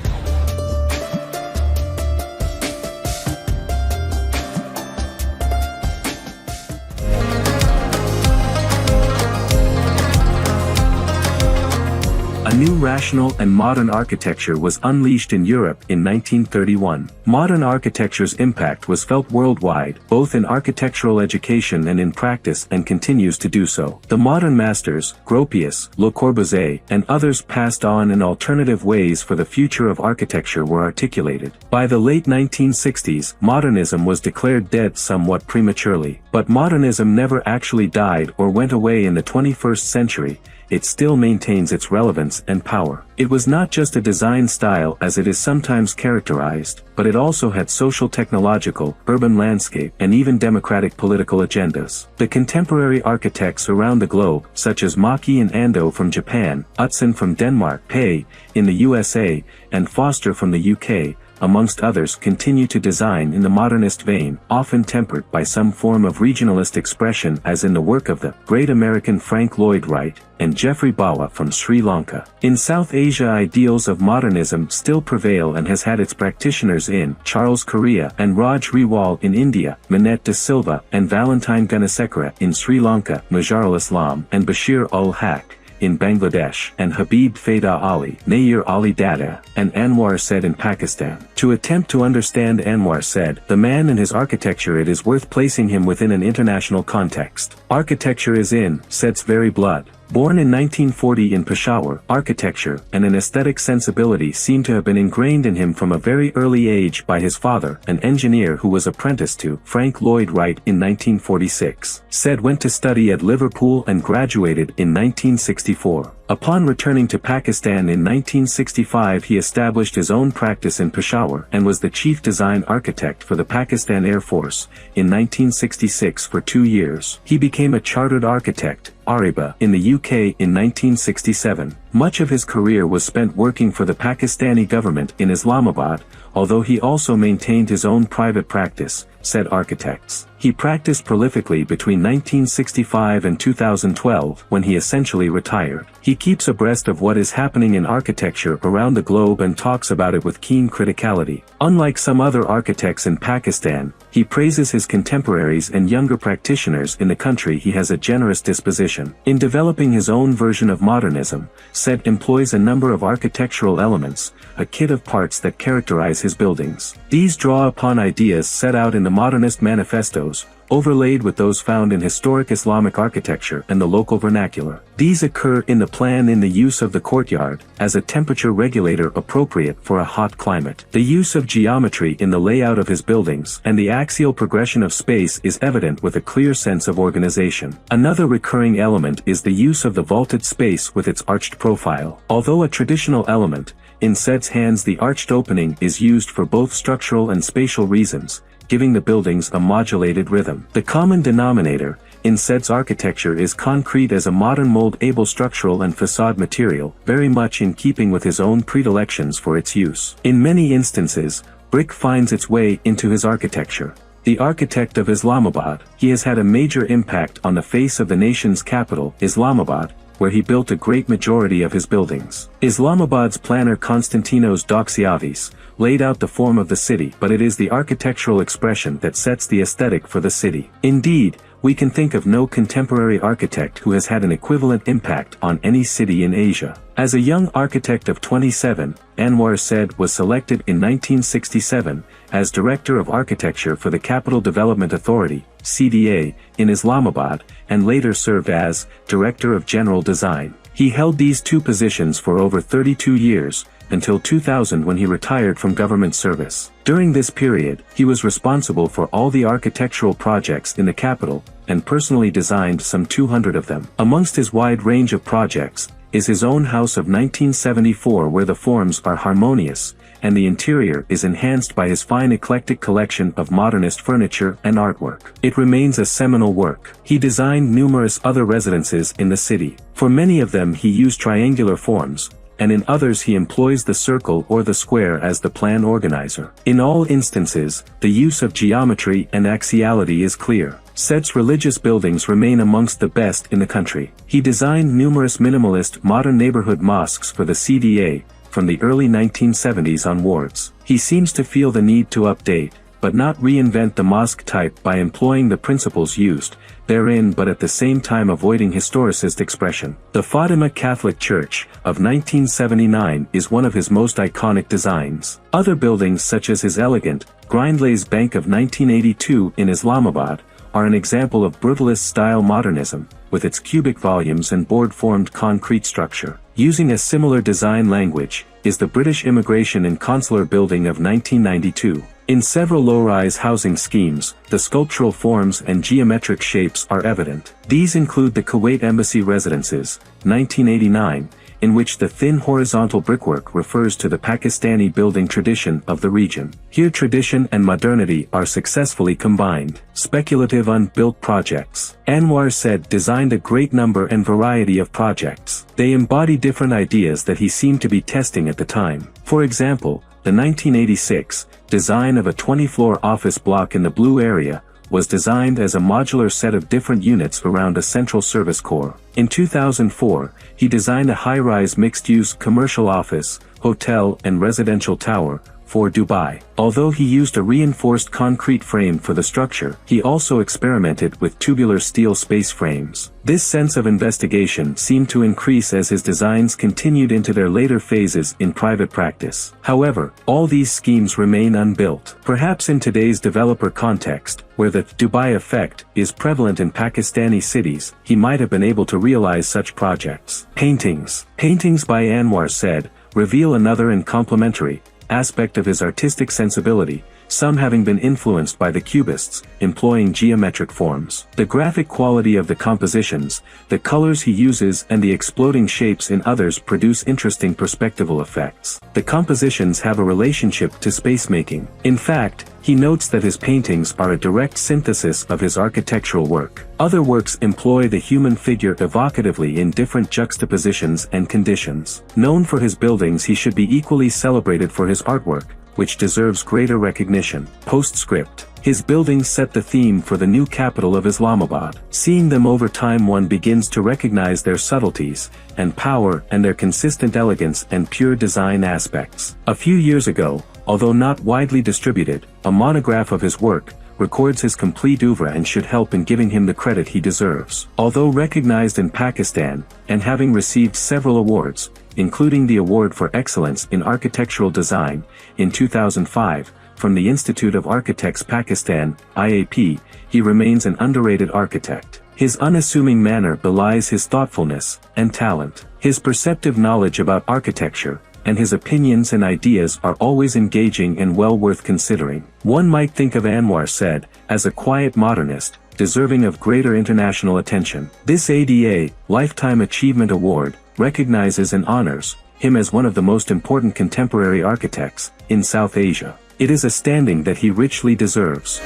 A new rational and modern architecture was unleashed in Europe in 1931. Modern architecture's impact was felt worldwide, both in architectural education and in practice, and continues to do so. The modern masters, Gropius, Le Corbusier, and others passed on in alternative ways for the future of architecture were articulated. By the late 1960s, modernism was declared dead somewhat prematurely. But modernism never actually died or went away in the 21st century. It still maintains its relevance and power. It was not just a design style as it is sometimes characterized, but it also had social, technological, urban landscape, and even democratic political agendas. The contemporary architects around the globe, such as Maki and Ando from Japan, Utzon from Denmark, Pei in the USA, and Foster from the UK, amongst others, continue to design in the modernist vein, often tempered by some form of regionalist expression, as in the work of the great American Frank Lloyd Wright and Geoffrey Bawa from Sri Lanka. In South Asia, ideals of modernism still prevail and has had its practitioners in Charles Correa and Raj Rewal in India, Minette de Silva and Valentine Gunasekara in Sri Lanka, Mazharul Islam and Bashir ul-Haq in Bangladesh, and Habib Faida Ali, Nayir Ali Dada, and Anwar Said in Pakistan. To attempt to understand Anwar Said, the man and his architecture, it is worth placing him within an international context. Architecture is in Said's very blood. Born in 1940 in Peshawar, architecture and an aesthetic sensibility seem to have been ingrained in him from a very early age by his father, an engineer who was apprenticed to Frank Lloyd Wright in 1946. Said went to study at Liverpool and graduated in 1964. Upon returning to Pakistan in 1965, he established his own practice in Peshawar and was the chief design architect for the Pakistan Air Force in 1966 for 2 years. He became a chartered architect, Ariba, in the UK in 1967. Much of his career was spent working for the Pakistani government in Islamabad, although he also maintained his own private practice, said architects. He practiced prolifically between 1965 and 2012, when he essentially retired. He keeps abreast of what is happening in architecture around the globe and talks about it with keen criticality. Unlike some other architects in Pakistan, he praises his contemporaries and younger practitioners in the country. He has a generous disposition. In developing his own version of modernism, Said employs a number of architectural elements, a kit of parts that characterize his buildings. These draw upon ideas set out in the modernist manifestos, overlaid with those found in historic Islamic architecture and the local vernacular. These occur in the plan in the use of the courtyard, as a temperature regulator appropriate for a hot climate. The use of geometry in the layout of his buildings and the axial progression of space is evident with a clear sense of organization. Another recurring element is the use of the vaulted space with its arched profile. Although a traditional element, in Said's hands the arched opening is used for both structural and spatial reasons. giving the buildings a modulated rhythm. The common denominator in Said's architecture is concrete as a modern mold-able structural and facade material, very much in keeping with his own predilections for its use. In many instances, brick finds its way into his architecture. The architect of Islamabad, he has had a major impact on the face of the nation's capital, Islamabad, where he built a great majority of his buildings. Islamabad's planner Konstantinos Doxiavis laid out the form of the city, but it is the architectural expression that sets the aesthetic for the city. Indeed, we can think of no contemporary architect who has had an equivalent impact on any city in Asia. As a young architect of 27, Anwar Said was selected in 1967 as Director of Architecture for the Capital Development Authority, CDA, in Islamabad, and later served as Director of General Design. He held these two positions for over 32 years, until 2000 when he retired from government service. During this period, he was responsible for all the architectural projects in the capital, and personally designed some 200 of them. Amongst his wide range of projects, is his own house of 1974 where the forms are harmonious, and the interior is enhanced by his fine eclectic collection of modernist furniture and artwork. It remains a seminal work. He designed numerous other residences in the city. For many of them he used triangular forms, and in others he employs the circle or the square as the plan organizer. In all instances, the use of geometry and axiality is clear. Said's religious buildings remain amongst the best in the country. He designed numerous minimalist modern neighborhood mosques for the CDA, from the early 1970s onwards. He seems to feel the need to update, but not reinvent the mosque type by employing the principles used therein but at the same time avoiding historicist expression. The Fatima Catholic Church, of 1979 is one of his most iconic designs. Other buildings such as his elegant, Grindlays Bank of 1982 in Islamabad, are an example of brutalist-style modernism, with its cubic volumes and board-formed concrete structure. Using a similar design language, is the British Immigration and Consular Building of 1992. In several low-rise housing schemes, the sculptural forms and geometric shapes are evident. These include the Kuwait Embassy Residences, 1989, in which the thin horizontal brickwork refers to the Pakistani building tradition of the region. Here tradition and modernity are successfully combined. Speculative unbuilt projects. Anwar Said designed a great number and variety of projects. They embody different ideas that he seemed to be testing at the time. For example, the 1986 design of a 20-floor office block in the Blue area was designed as a modular set of different units around a central service core. In 2004, he designed a high-rise mixed-use commercial office, hotel and residential tower for Dubai. Although he used a reinforced concrete frame for the structure, he also experimented with tubular steel space frames. This sense of investigation seemed to increase as his designs continued into their later phases in private practice. However, all these schemes remain unbuilt. Perhaps in today's developer context, where the Dubai effect is prevalent in Pakistani cities, he might have been able to realize such projects. Paintings. Paintings by Anwar Said reveal another and complementary aspect of his artistic sensibility, some having been influenced by the Cubists, employing geometric forms. The graphic quality of the compositions, the colors he uses and the exploding shapes in others produce interesting perspectival effects. The compositions have a relationship to spacemaking. In fact, he notes that his paintings are a direct synthesis of his architectural work. Other works employ the human figure evocatively in different juxtapositions and conditions. Known for his buildings, he should be equally celebrated for his artwork, which deserves greater recognition. Postscript. His buildings set the theme for the new capital of Islamabad. Seeing them over time, one begins to recognize their subtleties and power and their consistent elegance and pure design aspects. A few years ago, although not widely distributed, a monograph of his work records his complete oeuvre and should help in giving him the credit he deserves. Although recognized in Pakistan, and having received several awards, including the Award for Excellence in Architectural Design, in 2005, from the Institute of Architects Pakistan, IAP, he remains an underrated architect. His unassuming manner belies his thoughtfulness and talent. His perceptive knowledge about architecture, and his opinions and ideas are always engaging and well worth considering. One might think of Anwar Said as a quiet modernist, deserving of greater international attention. This ADA Lifetime Achievement Award recognizes and honors him as one of the most important contemporary architects in South Asia. It is a standing that he richly deserves.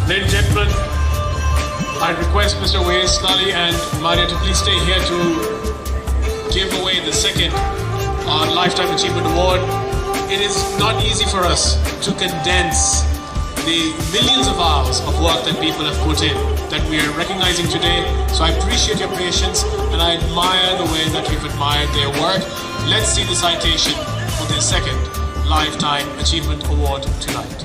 Ladies and gentlemen, I request Mr. Wais, Lali and Maria to please stay here to give away the second Lifetime Achievement Award. It is not easy for us to condense the millions of hours of work that people have put in that we are recognizing today. So I appreciate your patience and I admire the way that you've admired their work. Let's see the citation for the second Lifetime Achievement Award tonight.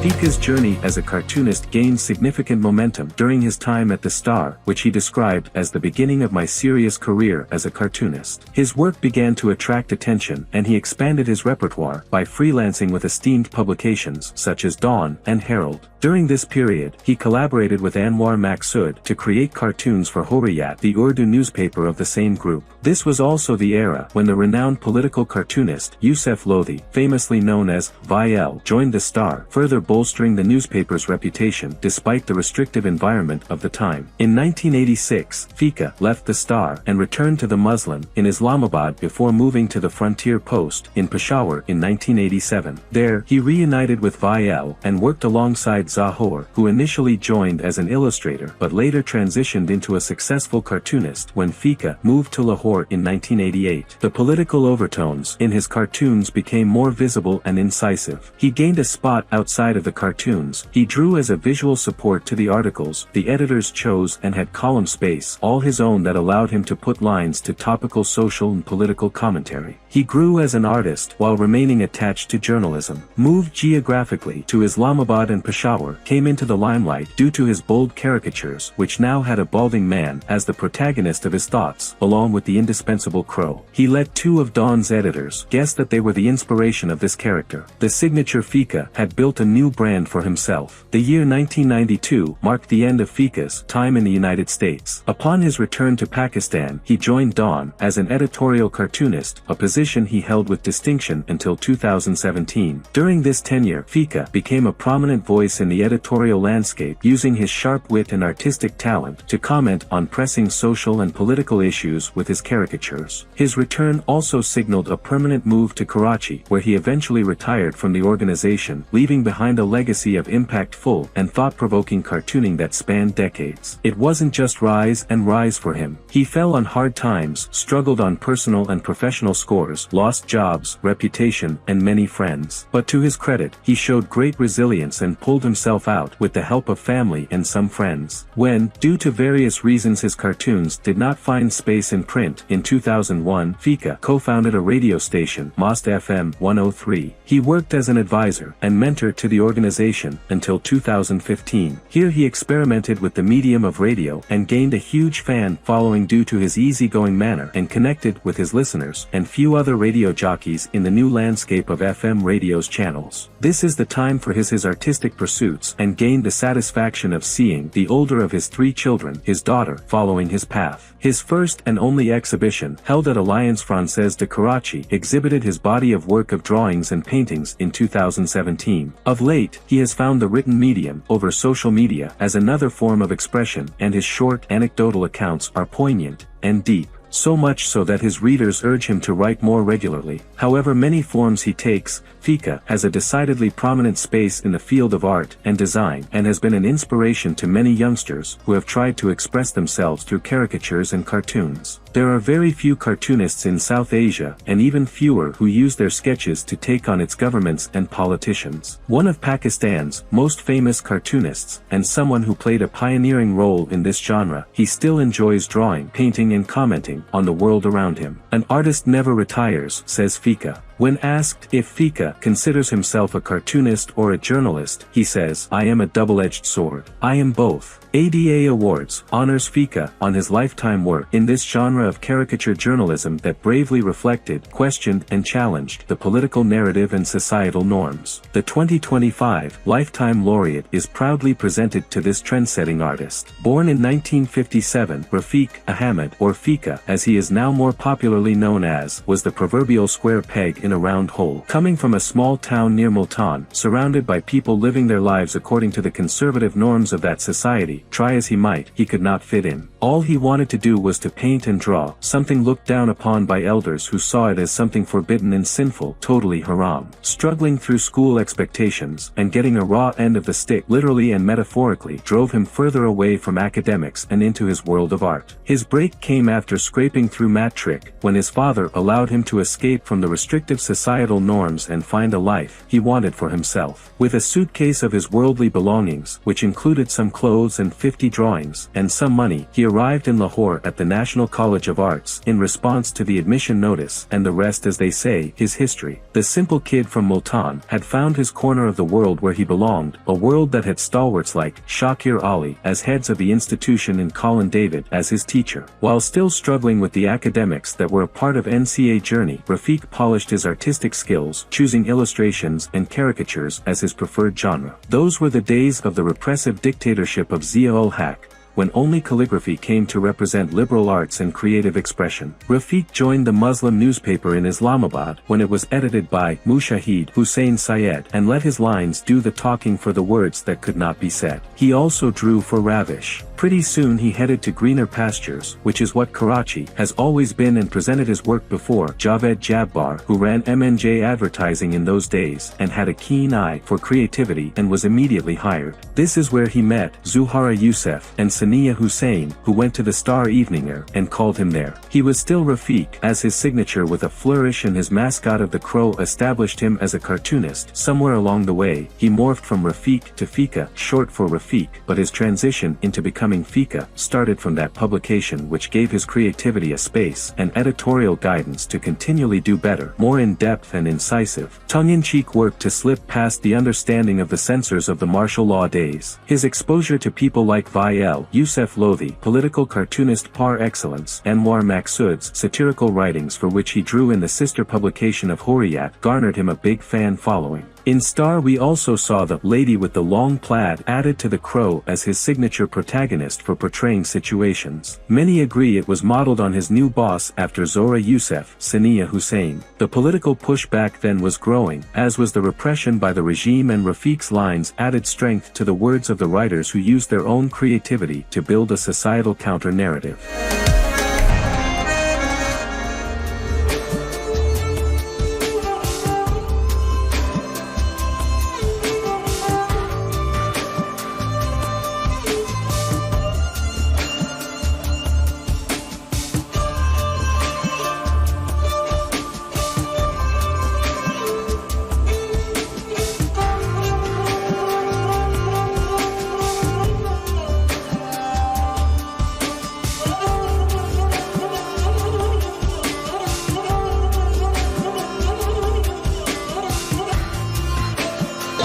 Fika's journey as a cartoonist gained significant momentum during his time at the Star, which he described as the beginning of my serious career as a cartoonist. His work began to attract attention and he expanded his repertoire by freelancing with esteemed publications such as Dawn and Herald. During this period, he collaborated with Anwar Maqsood to create cartoons for Hurriyat, the Urdu newspaper of the same group. This was also the era when the renowned political cartoonist Yusuf Lodhi, famously known as Viel, joined the Star, further bolstering the newspaper's reputation despite the restrictive environment of the time. In 1986, Fika left the Star and returned to the Muslim in Islamabad before moving to the Frontier Post in Peshawar in 1987. There, he reunited with Viel and worked alongside Zahor, who initially joined as an illustrator but later transitioned into a successful cartoonist when Fika moved to Lahore in 1988. The political overtones in his cartoons became more visible and incisive. He gained a spot outside of the cartoons. He drew as a visual support to the articles the editors chose and had column space all his own that allowed him to put lines to topical social and political commentary. He grew as an artist while remaining attached to journalism. Moved geographically to Islamabad and Peshawar, came into the limelight due to his bold caricatures, which now had a balding man as the protagonist of his thoughts, along with the indispensable Crow. He let two of Dawn's editors guess that they were the inspiration of this character. The signature Fika had built a new brand for himself. The year 1992 marked the end of Fika's time in the United States. Upon his return to Pakistan, he joined Dawn as an editorial cartoonist, a position he held with distinction until 2017. During this tenure, Fika became a prominent voice in the editorial landscape, using his sharp wit and artistic talent to comment on pressing social and political issues with his caricatures. His return also signaled a permanent move to Karachi, where he eventually retired from the organization, leaving behind a legacy of impactful and thought-provoking cartooning that spanned decades. It wasn't just rise and rise for him. He fell on hard times, struggled on personal and professional scores, lost jobs, reputation, and many friends. But to his credit, he showed great resilience and pulled himself out with the help of family and some friends. When, due to various reasons, his cartoons did not find space in print, in 2001, Fika co-founded a radio station, Most FM 103. He worked as an advisor and mentor to the organization until 2015. Here he experimented with the medium of radio and gained a huge fan following due to his easygoing manner and connected with his listeners and few other radio jockeys in the new landscape of FM radio's channels. This is the time for his artistic pursuits and gained the satisfaction of seeing the older of his three children, his daughter, following his path. His first and only exhibition, held at Alliance Française de Karachi, exhibited his body of work of drawings and paintings in 2017. Of late, he has found the written medium over social media as another form of expression, and his short, anecdotal accounts are poignant and deep. So much so that his readers urge him to write more regularly. However many forms he takes, Fika has a decidedly prominent space in the field of art and design and has been an inspiration to many youngsters who have tried to express themselves through caricatures and cartoons. There are very few cartoonists in South Asia and even fewer who use their sketches to take on its governments and politicians. One of Pakistan's most famous cartoonists and someone who played a pioneering role in this genre, he still enjoys drawing, painting and commenting on the world around him. An artist never retires, says Fika. When asked if Fika considers himself a cartoonist or a journalist, he says, "I am a double-edged sword. I am both." ADA Awards honors Fika on his lifetime work in this genre of caricature journalism that bravely reflected, questioned, and challenged the political narrative and societal norms. The 2025 Lifetime Laureate is proudly presented to this trendsetting artist. Born in 1957, Rafiq Ahmed, or Fika as he is now more popularly known as, was the proverbial square peg in a round hole. Coming from a small town near Multan, surrounded by people living their lives according to the conservative norms of that society, try as he might, he could not fit in. All he wanted to do was to paint and draw, something looked down upon by elders who saw it as something forbidden and sinful, totally haram. Struggling through school expectations, and getting a raw end of the stick literally and metaphorically drove him further away from academics and into his world of art. His break came after scraping through matric, when his father allowed him to escape from the restrictive societal norms and find a life he wanted for himself. With a suitcase of his worldly belongings, which included some clothes and 50 drawings, and some money, he arrived in Lahore at the National College of Arts in response to the admission notice, and the rest, as they say, is history. The simple kid from Multan had found his corner of the world where he belonged, a world that had stalwarts like Shakir Ali as heads of the institution and Colin David as his teacher. While still struggling with the academics that were a part of NCA journey, Rafiq polished his artistic skills, choosing illustrations and caricatures as his preferred genre. Those were the days of the repressive dictatorship of Zia-ul-Haq, when only calligraphy came to represent liberal arts and creative expression. Rafiq joined the Muslim newspaper in Islamabad when it was edited by Mushahid Hussain Syed and let his lines do the talking for the words that could not be said. He also drew for Ravish. Pretty soon he headed to greener pastures, which is what Karachi has always been, and presented his work before Javed Jabbar, who ran MNJ advertising in those days and had a keen eye for creativity, and was immediately hired. This is where he met Zuhara Youssef and Sania Hussain, who went to the Star Eveninger and called him there. He was still Rafiq, as his signature with a flourish and his mascot of the crow established him as a cartoonist. Somewhere along the way, he morphed from Rafiq to Fika, short for Rafiq, but his transition into becoming Fika started from that publication, which gave his creativity a space and editorial guidance to continually do better, more in-depth and incisive, tongue-in-cheek work to slip past the understanding of the censors of the martial law days. His exposure to people like Vael, Youssef Lodhi, political cartoonist par excellence, Anwar Maqsood's satirical writings, for which he drew in the sister publication of Hurriyat, garnered him a big fan following. In Star we also saw the lady with the long plaid added to the crow as his signature protagonist for portraying situations. Many agree it was modeled on his new boss after Zora Youssef, Sania Hussain. The political pushback then was growing, as was the repression by the regime, and Rafiq's lines added strength to the words of the writers who used their own creativity to build a societal counter-narrative.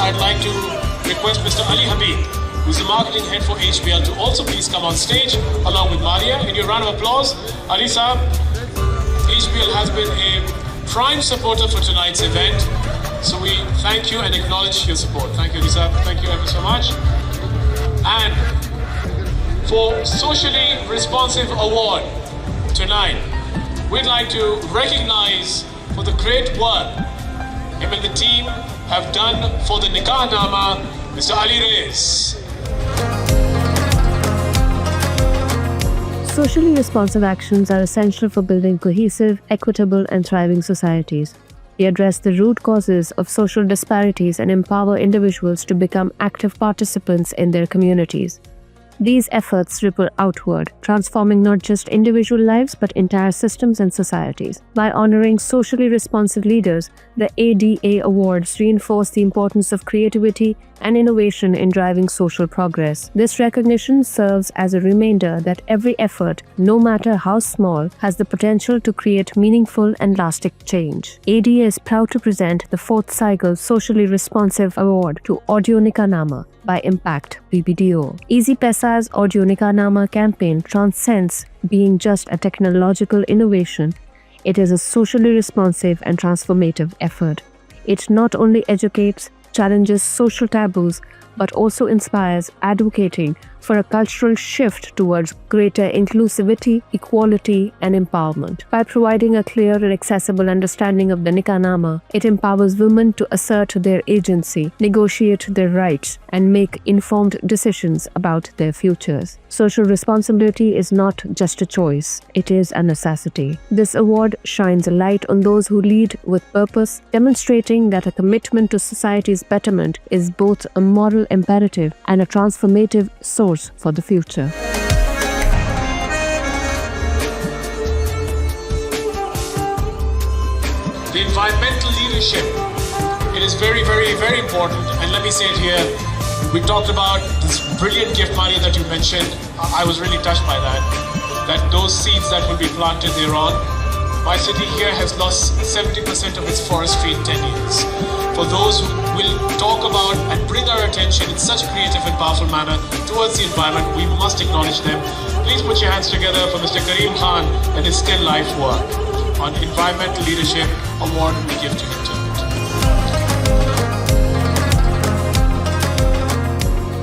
I'd like to request Mr. Ali Habib, who's the marketing head for HBL, to also please come on stage along with Maria. In your round of applause, Ali Saab, HBL has been a prime supporter for tonight's event, so we thank you and acknowledge your support. Thank you, Ali Saab. Thank you ever so much. And for Socially Responsive Award tonight, we'd like to recognize for the great work him and the team have done for the Nikah Nama, Mr. Ali Reyes. Socially responsive actions are essential for building cohesive, equitable, and thriving societies. They address the root causes of social disparities and empower individuals to become active participants in their communities. These efforts ripple outward, transforming not just individual lives but entire systems and societies. By honoring socially responsive leaders, the ADA Awards reinforce the importance of creativity and innovation in driving social progress. This recognition serves as a reminder that every effort, no matter how small, has the potential to create meaningful and lasting change. ADA is proud to present the 4th cycle Socially Responsive Award to Audio Nikah Nama by Impact BBDO. Easy Paisa's Audio Nikah Nama campaign transcends being just a technological innovation. It is a socially responsive and transformative effort. It not only educates, challenges social taboos, but also inspires advocating for a cultural shift towards greater inclusivity, equality, and empowerment. By providing a clear and accessible understanding of the Nikah-Nama, it empowers women to assert their agency, negotiate their rights, and make informed decisions about their futures. Social responsibility is not just a choice, it is a necessity. This award shines a light on those who lead with purpose, demonstrating that a commitment to society's betterment is both a moral imperative and a transformative source for the future. The environmental leadership, it is very, very, very important. And let me say it here, we talked about this brilliant gift, Maria, that you mentioned. I was really touched by that those seeds that will be planted thereon. My city here has lost 70% of its forestry in 10 years. For those who will talk about and bring our attention in such a creative and powerful manner towards the environment, we must acknowledge them. Please put your hands together for Mr. Karim Khan and his still life work on Environmental Leadership Award we give to him tonight.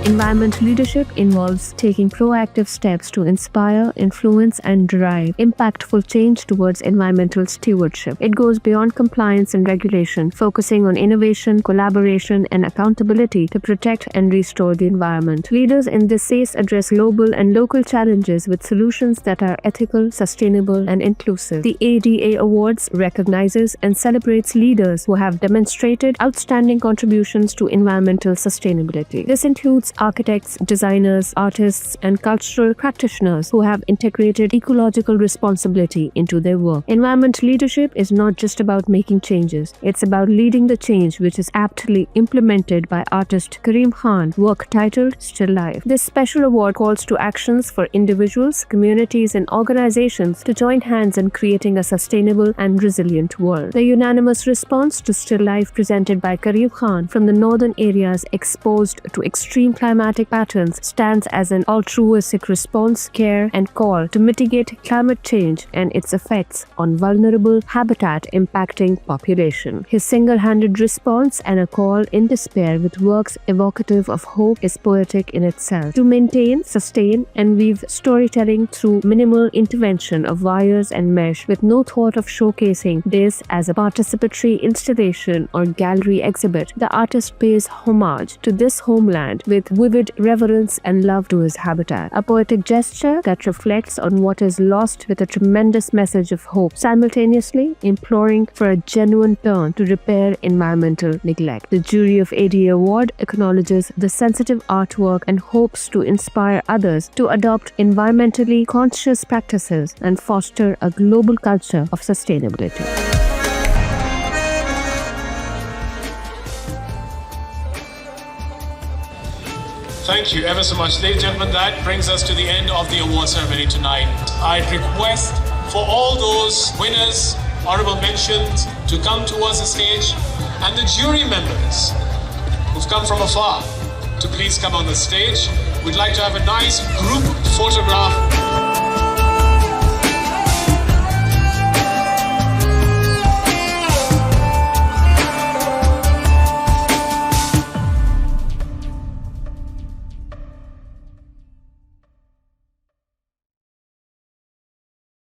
Environmental leadership involves taking proactive steps to inspire, influence, and drive impactful change towards environmental stewardship. It goes beyond compliance and regulation, focusing on innovation, collaboration, and accountability to protect and restore the environment. Leaders in this space address global and local challenges with solutions that are ethical, sustainable, and inclusive. The ADA Awards recognizes and celebrates leaders who have demonstrated outstanding contributions to environmental sustainability. This includes architects, designers, artists, and cultural practitioners who have integrated ecological responsibility into their work. Environmental leadership is not just about making changes, it's about leading the change, which is aptly implemented by artist Karim Khan, work titled Still Life. This special award calls to actions for individuals, communities, and organizations to join hands in creating a sustainable and resilient world. The unanimous response to Still Life presented by Karim Khan from the northern areas exposed to extreme climatic patterns stands as an altruistic response, care, and call to mitigate climate change and its effects on vulnerable habitat impacting population. His single-handed response and a call in despair with works evocative of hope is poetic in itself. To maintain, sustain, and weave storytelling through minimal intervention of wires and mesh with no thought of showcasing this as a participatory installation or gallery exhibit, the artist pays homage to this homeland with vivid reverence and love to his habitat. A poetic gesture that reflects on what is lost with a tremendous message of hope, simultaneously imploring for a genuine turn to repair environmental neglect. The jury of ADA Award acknowledges the sensitive artwork and hopes to inspire others to adopt environmentally conscious practices and foster a global culture of sustainability. Thank you ever so much. Ladies and gentlemen, that brings us to the end of the award ceremony tonight. I request for all those winners, honorable mentions, to come towards the stage, and the jury members who've come from afar to please come on the stage. We'd like to have a nice group photograph